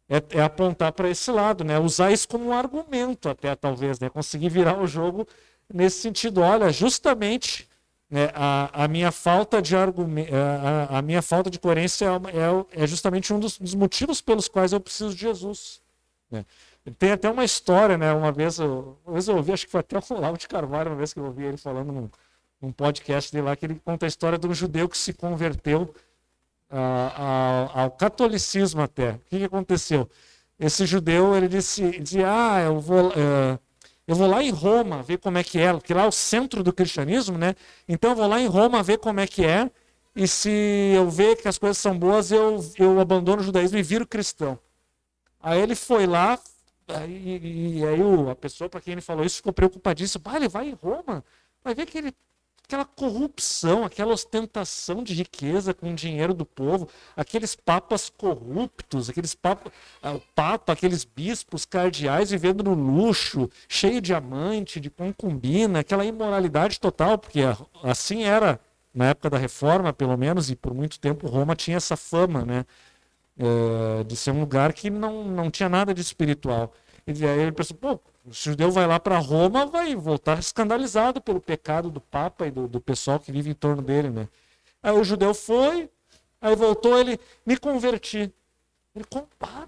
é apontar para esse lado, né? Usar isso como um argumento até, talvez, né? Conseguir virar o jogo nesse sentido. Olha, justamente, né, a minha falta de argumento, a minha falta de coerência é justamente um dos motivos pelos quais eu preciso de Jesus, né? Tem até uma história, né? Uma vez eu ouvi, acho que foi até o Olavo de Carvalho, uma vez que eu ouvi ele falando num podcast dele lá, que ele conta a história de um judeu que se converteu ao catolicismo até. O que aconteceu? Esse judeu, ele dizia, eu vou lá em Roma ver como é que é, porque lá é o centro do cristianismo, né? Então eu vou lá em Roma ver como é que é, e se eu ver que as coisas são boas, eu abandono o judaísmo e viro cristão. Aí ele foi lá, e aí a pessoa para quem ele falou isso ficou preocupadíssimo. Ele vai em Roma, vai ver aquela corrupção, aquela ostentação de riqueza com o dinheiro do povo, aqueles papas corruptos, aqueles bispos cardeais vivendo no luxo, cheio de amante, de concubina, aquela imoralidade total, porque assim era na época da Reforma, pelo menos, e por muito tempo Roma tinha essa fama, né? De ser um lugar que não tinha nada de espiritual. E aí ele pensou, o judeu vai lá para Roma, vai voltar escandalizado pelo pecado do Papa e do pessoal que vive em torno dele, né? Aí o judeu foi, aí voltou, ele, me converti. Ele,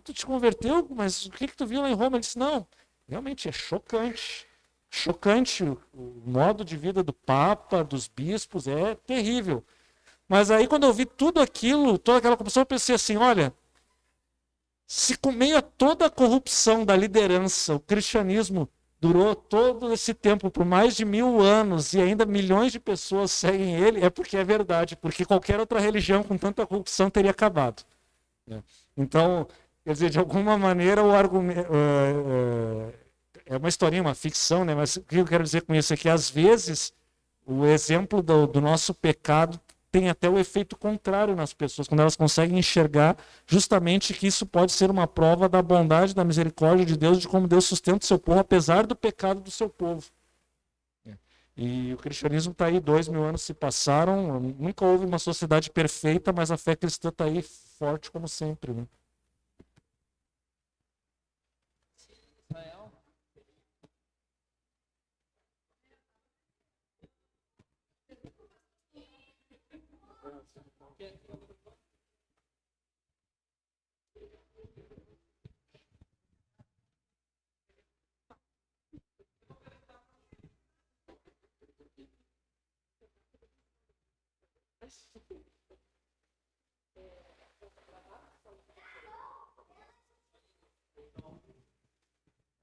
tu te converteu? Mas o que tu viu lá em Roma? Ele disse, não, realmente é chocante. Chocante o modo de vida do Papa, dos bispos, é terrível. Mas aí quando eu vi tudo aquilo, toda aquela corrupção, eu pensei assim, olha, se com meio a toda a corrupção da liderança, o cristianismo durou todo esse tempo, por mais de 1000 anos, e ainda milhões de pessoas seguem ele, é porque é verdade, porque qualquer outra religião com tanta corrupção teria acabado. Então, Quer dizer, de alguma maneira o argumento é uma historinha, uma ficção, né? Mas o que eu quero dizer com isso é que às vezes o exemplo do nosso pecado tem até o efeito contrário nas pessoas, quando elas conseguem enxergar justamente que isso pode ser uma prova da bondade, da misericórdia de Deus, de como Deus sustenta o seu povo, apesar do pecado do seu povo. E o cristianismo está aí, 2000 anos se passaram, nunca houve uma sociedade perfeita, mas a fé cristã está aí forte como sempre, né?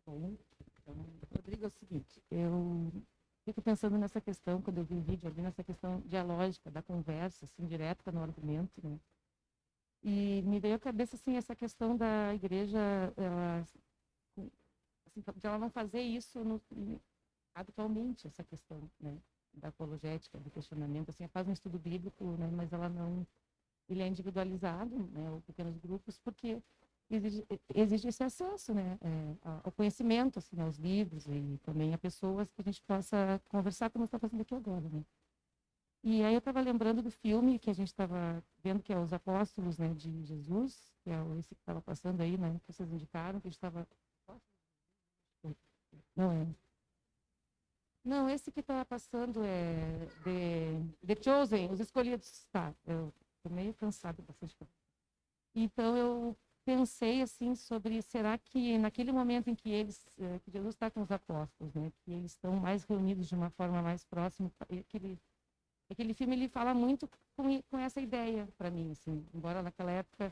Bom, então, Rodrigo, é o seguinte, eu fico pensando nessa questão, quando eu vi o vídeo ali, nessa questão dialógica, da conversa, assim, direta no argumento, né? E me veio à cabeça, assim, essa questão da igreja, ela, assim, de ela não fazer isso habitualmente, essa questão, né? Da apologética, do questionamento, assim, ela faz um estudo bíblico, né? Mas ela não, ele é individualizado, né? Ou pequenos grupos, porque exige esse acesso, né, ao conhecimento, assim, aos livros e também a pessoas que a gente possa conversar como está fazendo aqui agora, né. E aí eu estava lembrando do filme que a gente estava vendo, que é Os Apóstolos, né, de Jesus, que é esse que estava passando aí, né, que vocês indicaram, que a gente estava... Não é. Não, esse que estava passando é The Chosen, Os Escolhidos. Tá, eu estou meio cansado bastante. Então eu pensei assim sobre, será que naquele momento em que que Jesus está com os apóstolos, né, que eles estão mais reunidos de uma forma mais próxima, aquele filme ele fala muito com essa ideia para mim, assim, embora naquela época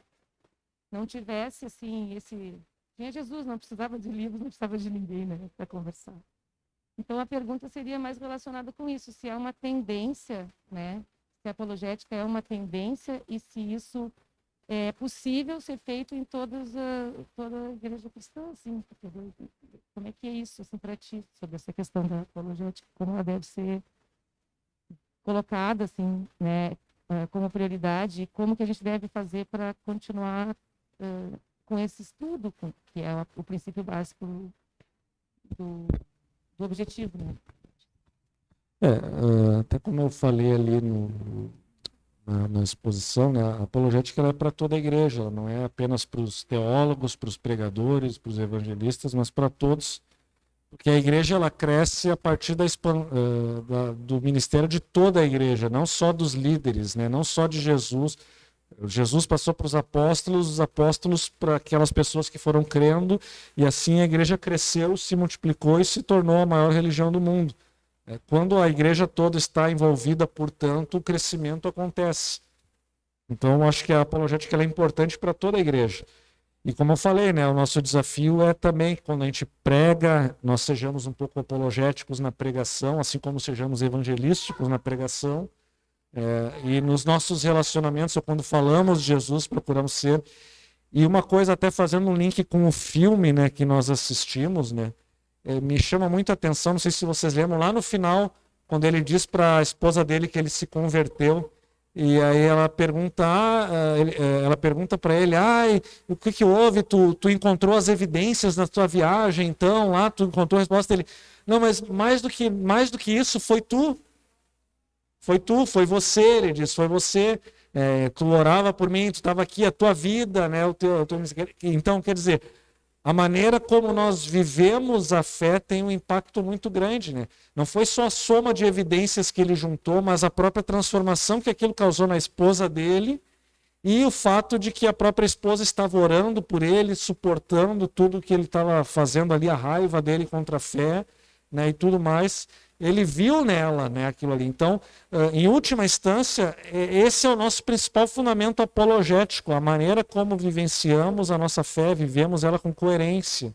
não tivesse assim tinha Jesus, não precisava de livros, não precisava de ninguém, né, para conversar. Então a pergunta seria mais relacionada com isso, se é uma tendência, né, se a apologética é uma tendência e se isso é possível ser feito em toda a igreja cristã, assim, como é que é isso, assim, para ti, sobre essa questão da apologética, como ela deve ser colocada, assim, né, como prioridade, e como que a gente deve fazer para continuar com esse estudo, que é o princípio básico do objetivo, né? Até como eu falei ali na exposição, né, a apologética ela é para toda a igreja, ela não é apenas para os teólogos, para os pregadores, para os evangelistas, mas para todos, porque a igreja ela cresce a partir do ministério de toda a igreja, não só dos líderes, né, não só de Jesus. Jesus passou para os apóstolos para aquelas pessoas que foram crendo, e assim a igreja cresceu, se multiplicou e se tornou a maior religião do mundo. Quando a igreja toda está envolvida, portanto, o crescimento acontece. Então, eu acho que a apologética ela é importante para toda a igreja. E como eu falei, né, o nosso desafio é também, quando a gente prega, nós sejamos um pouco apologéticos na pregação, assim como sejamos evangelísticos na pregação. E nos nossos relacionamentos, ou quando falamos de Jesus, procuramos ser. E uma coisa, até fazendo um link com o filme, né, que nós assistimos, né, me chama muito a atenção, não sei se vocês lembram, lá no final, quando ele diz para a esposa dele que ele se converteu, e aí ela pergunta para ele, o que houve? Tu encontrou as evidências na tua viagem, então, lá tu encontrou a resposta dele. Não, mas mais do que isso, foi tu. Foi você, ele diz, foi você. Tu orava por mim, tu estava aqui, a tua vida, né? Então, quer dizer, a maneira como nós vivemos a fé tem um impacto muito grande, né? Não foi só a soma de evidências que ele juntou, mas a própria transformação que aquilo causou na esposa dele e o fato de que a própria esposa estava orando por ele, suportando tudo que ele estava fazendo ali, a raiva dele contra a fé, né, e tudo mais. Ele viu nela, né, aquilo ali. Então, em última instância, esse é o nosso principal fundamento apologético, a maneira como vivenciamos a nossa fé, vivemos ela com coerência.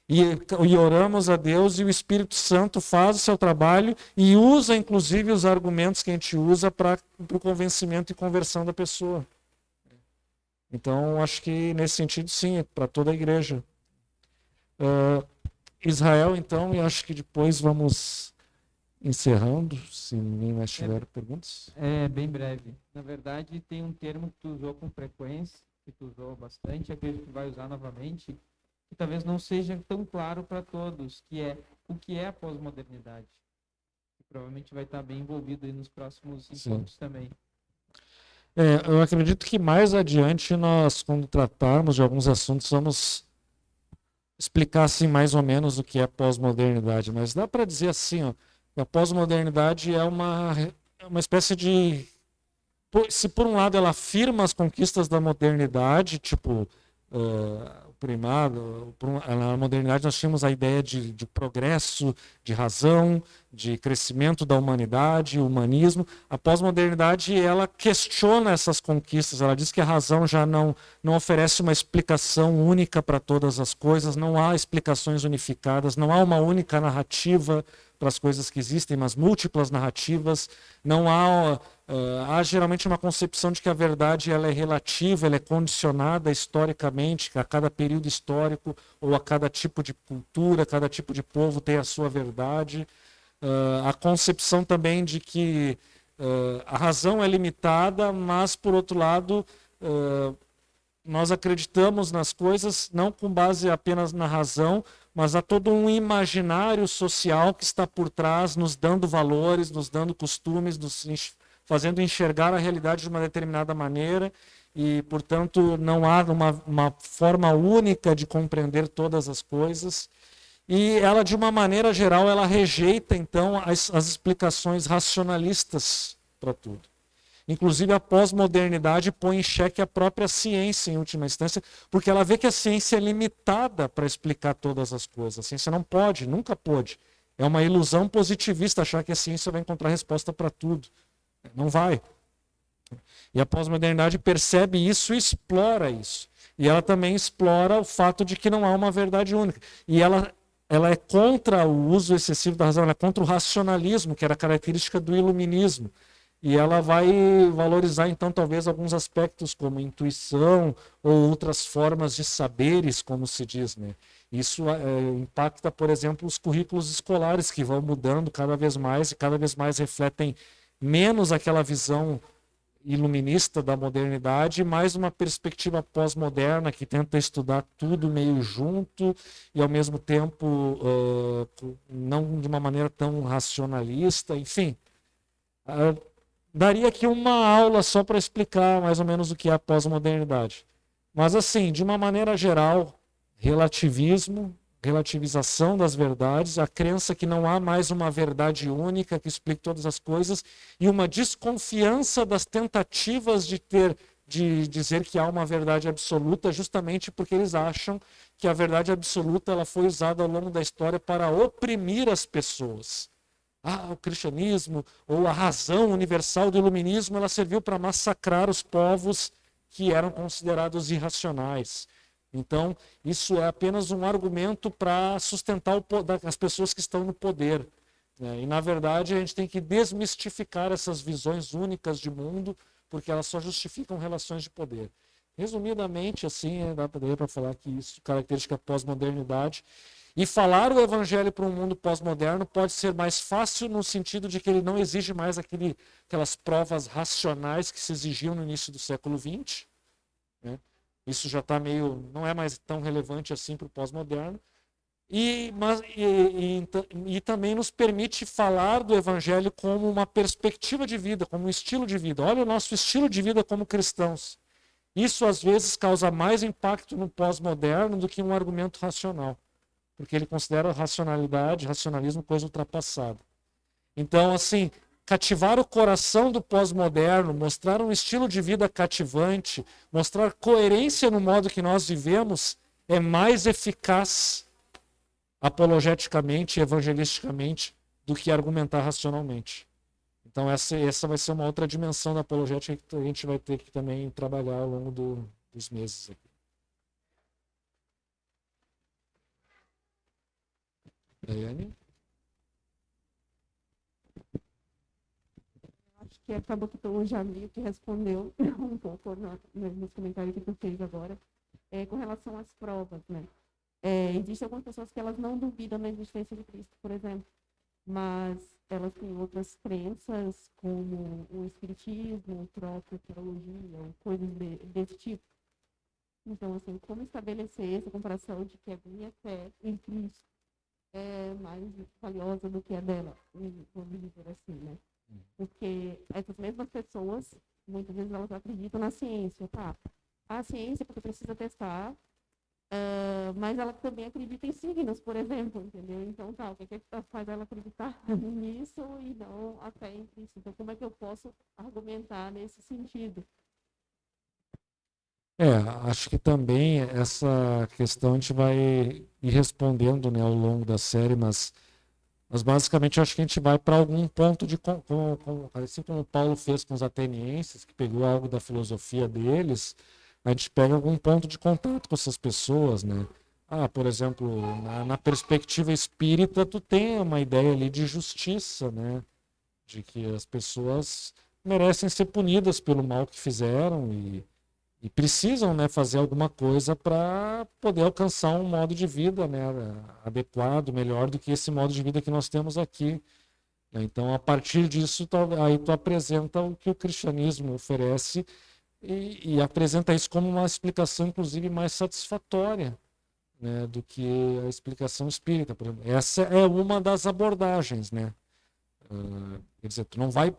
E oramos a Deus e o Espírito Santo faz o seu trabalho e usa, inclusive, os argumentos que a gente usa para o convencimento e conversão da pessoa. Então, acho que nesse sentido, sim, é para toda a igreja. Ah, Israel, então, e acho que depois vamos encerrando, se ninguém mais tiver perguntas. É bem breve. Na verdade, tem um termo que tu usou com frequência, que tu usou bastante, acredito que vai usar novamente, que talvez não seja tão claro para todos, que é o que é a pós-modernidade. Que provavelmente vai estar bem envolvido aí nos próximos Sim. encontros também. Eu acredito que mais adiante nós, quando tratarmos de alguns assuntos, vamos explicar assim mais ou menos o que é pós-modernidade, mas dá para dizer assim, ó, que a pós-modernidade é uma espécie de se por um lado ela afirma as conquistas da modernidade, tipo o primado, na modernidade nós tínhamos a ideia de progresso, de razão, de crescimento da humanidade, o humanismo. A pós-modernidade ela questiona essas conquistas, ela diz que a razão já não oferece uma explicação única para todas as coisas, não há explicações unificadas, não há uma única narrativa para as coisas que existem, mas múltiplas narrativas, não há há geralmente uma concepção de que a verdade ela é relativa, ela é condicionada historicamente, a cada período histórico ou a cada tipo de cultura, cada tipo de povo tem a sua verdade. A concepção também de que a razão é limitada, mas, por outro lado, nós acreditamos nas coisas não com base apenas na razão, mas há todo um imaginário social que está por trás, nos dando valores, nos dando costumes, fazendo enxergar a realidade de uma determinada maneira e, portanto, não há uma forma única de compreender todas as coisas. E ela, de uma maneira geral, ela rejeita, então, as explicações racionalistas para tudo. Inclusive, a pós-modernidade põe em xeque a própria ciência, em última instância, porque ela vê que a ciência é limitada para explicar todas as coisas. A ciência não pode, nunca pôde. É uma ilusão positivista achar que a ciência vai encontrar resposta para tudo. Não vai. E a pós-modernidade percebe isso e explora isso. E ela também explora o fato de que não há uma verdade única. E ela é contra o uso excessivo da razão, ela é contra o racionalismo, que era característica do iluminismo. E ela vai valorizar, então, talvez alguns aspectos como intuição ou outras formas de saberes, como se diz, né? Isso impacta, por exemplo, os currículos escolares, que vão mudando cada vez mais e cada vez mais refletem menos aquela visão iluminista da modernidade, mais uma perspectiva pós-moderna que tenta estudar tudo meio junto e, ao mesmo tempo, não de uma maneira tão racionalista, enfim. Daria aqui uma aula só para explicar mais ou menos o que é a pós-modernidade. Mas, assim, de uma maneira geral, relativismo, relativização das verdades, a crença que não há mais uma verdade única que explique todas as coisas e uma desconfiança das tentativas de dizer que há uma verdade absoluta, justamente porque eles acham que a verdade absoluta ela foi usada ao longo da história para oprimir as pessoas. O cristianismo ou a razão universal do iluminismo ela serviu para massacrar os povos que eram considerados irracionais. Então, isso é apenas um argumento para sustentar as pessoas que estão no poder. E, na verdade, a gente tem que desmistificar essas visões únicas de mundo, porque elas só justificam relações de poder. Resumidamente, assim, dá para falar que isso é característica da pós-modernidade. E falar o evangelho para um mundo pós-moderno pode ser mais fácil no sentido de que ele não exige mais aquelas provas racionais que se exigiam no início do século XX. Né? Isso já está não é mais tão relevante assim para o pós-moderno. E também nos permite falar do evangelho como uma perspectiva de vida, como um estilo de vida. Olha o nosso estilo de vida como cristãos. Isso às vezes causa mais impacto no pós-moderno do que um argumento racional, porque ele considera racionalismo coisa ultrapassada. Então, assim, cativar o coração do pós-moderno, mostrar um estilo de vida cativante, mostrar coerência no modo que nós vivemos, é mais eficaz apologeticamente, evangelisticamente, do que argumentar racionalmente. Então, essa vai ser uma outra dimensão da apologética que a gente vai ter que também trabalhar ao longo dos meses aqui. Daiane? Acho que acabou que o Jamil que respondeu um pouco nos comentários que tu fez agora, com relação às provas, né? Existem algumas pessoas que elas não duvidam da existência de Cristo, por exemplo, mas elas têm outras crenças, como o espiritismo, a própria teologia, ou coisas desse tipo. Então, assim, como estabelecer essa comparação de que a minha fé em Cristo é mais valiosa do que a dela, vamos dizer assim, né? Porque essas mesmas pessoas, muitas vezes elas acreditam na ciência, tá? A ciência, porque precisa testar, mas ela também acredita em signos, por exemplo, entendeu? Então, tá, o que é que faz ela acreditar nisso e não a fé em Cristo? Então, como é que eu posso argumentar nesse sentido? Acho que também essa questão a gente vai ir respondendo, né, ao longo da série, mas basicamente acho que a gente vai para algum ponto de, assim como o Paulo fez com os atenienses, que pegou algo da filosofia deles, a gente pega algum ponto de contato com essas pessoas, né? Por exemplo, na perspectiva espírita, tu tem uma ideia ali de justiça, né? De que as pessoas merecem ser punidas pelo mal que fizeram e precisam, né, fazer alguma coisa para poder alcançar um modo de vida, né, adequado, melhor do que esse modo de vida que nós temos aqui. Então, a partir disso, aí tu apresenta o que o cristianismo oferece e apresenta isso como uma explicação, inclusive, mais satisfatória, né, do que a explicação espírita. Por exemplo. Essa é uma das abordagens, né? Quer dizer, tu não vai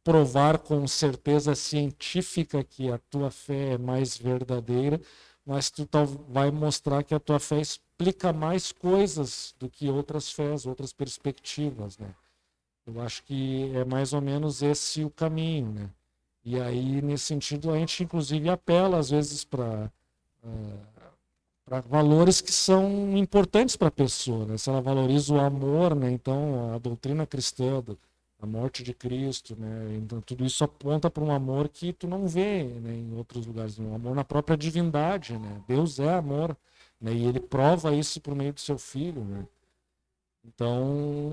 provar com certeza científica que a tua fé é mais verdadeira, mas tu vai mostrar que a tua fé explica mais coisas do que outras fés, outras perspectivas, né? Eu acho que é mais ou menos esse o caminho, né? E aí, nesse sentido, a gente inclusive apela às vezes para valores que são importantes para a pessoa, né? Se ela valoriza o amor, né? Então a doutrina cristã, a morte de Cristo, né? Então tudo isso aponta para um amor que tu não vê, né, em outros lugares, um amor na própria divindade, né? Deus é amor, né? E ele prova isso por meio do seu filho, né? Então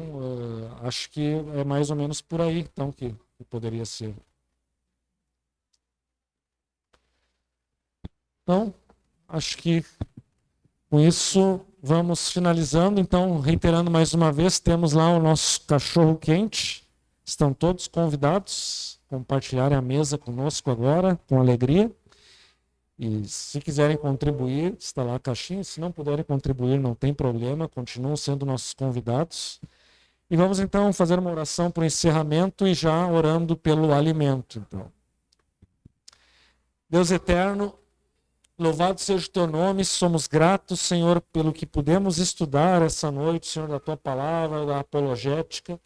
acho que é mais ou menos por aí, então, que poderia ser. Então, acho que com isso vamos finalizando. Então, reiterando mais uma vez, temos lá o nosso cachorro quente. Estão todos convidados a compartilharem a mesa conosco agora, com alegria. E se quiserem contribuir, está lá a caixinha. Se não puderem contribuir, não tem problema, continuam sendo nossos convidados. E vamos então fazer uma oração para o encerramento e já orando pelo alimento. Então, Deus eterno, louvado seja o teu nome, somos gratos, Senhor, pelo que pudemos estudar essa noite, Senhor, da tua palavra, da apologética.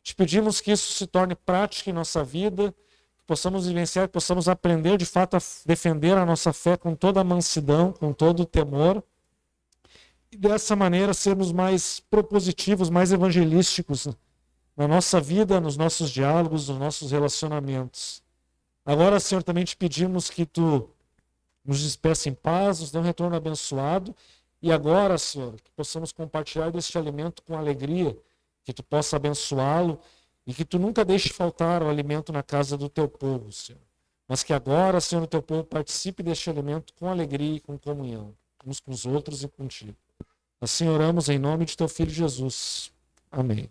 Te pedimos que isso se torne prática em nossa vida, que possamos vivenciar, que possamos aprender de fato a defender a nossa fé com toda a mansidão, com todo o temor, e dessa maneira sermos mais propositivos, mais evangelísticos na nossa vida, nos nossos diálogos, nos nossos relacionamentos. Agora, Senhor, também te pedimos que tu nos despeça em paz, nos dê um retorno abençoado. E agora, Senhor, que possamos compartilhar deste alimento com alegria, que tu possa abençoá-lo e que tu nunca deixe faltar o alimento na casa do teu povo, Senhor. Mas que agora, Senhor, o teu povo participe deste alimento com alegria e com comunhão, uns com os outros e contigo. Assim oramos em nome de teu Filho Jesus. Amém.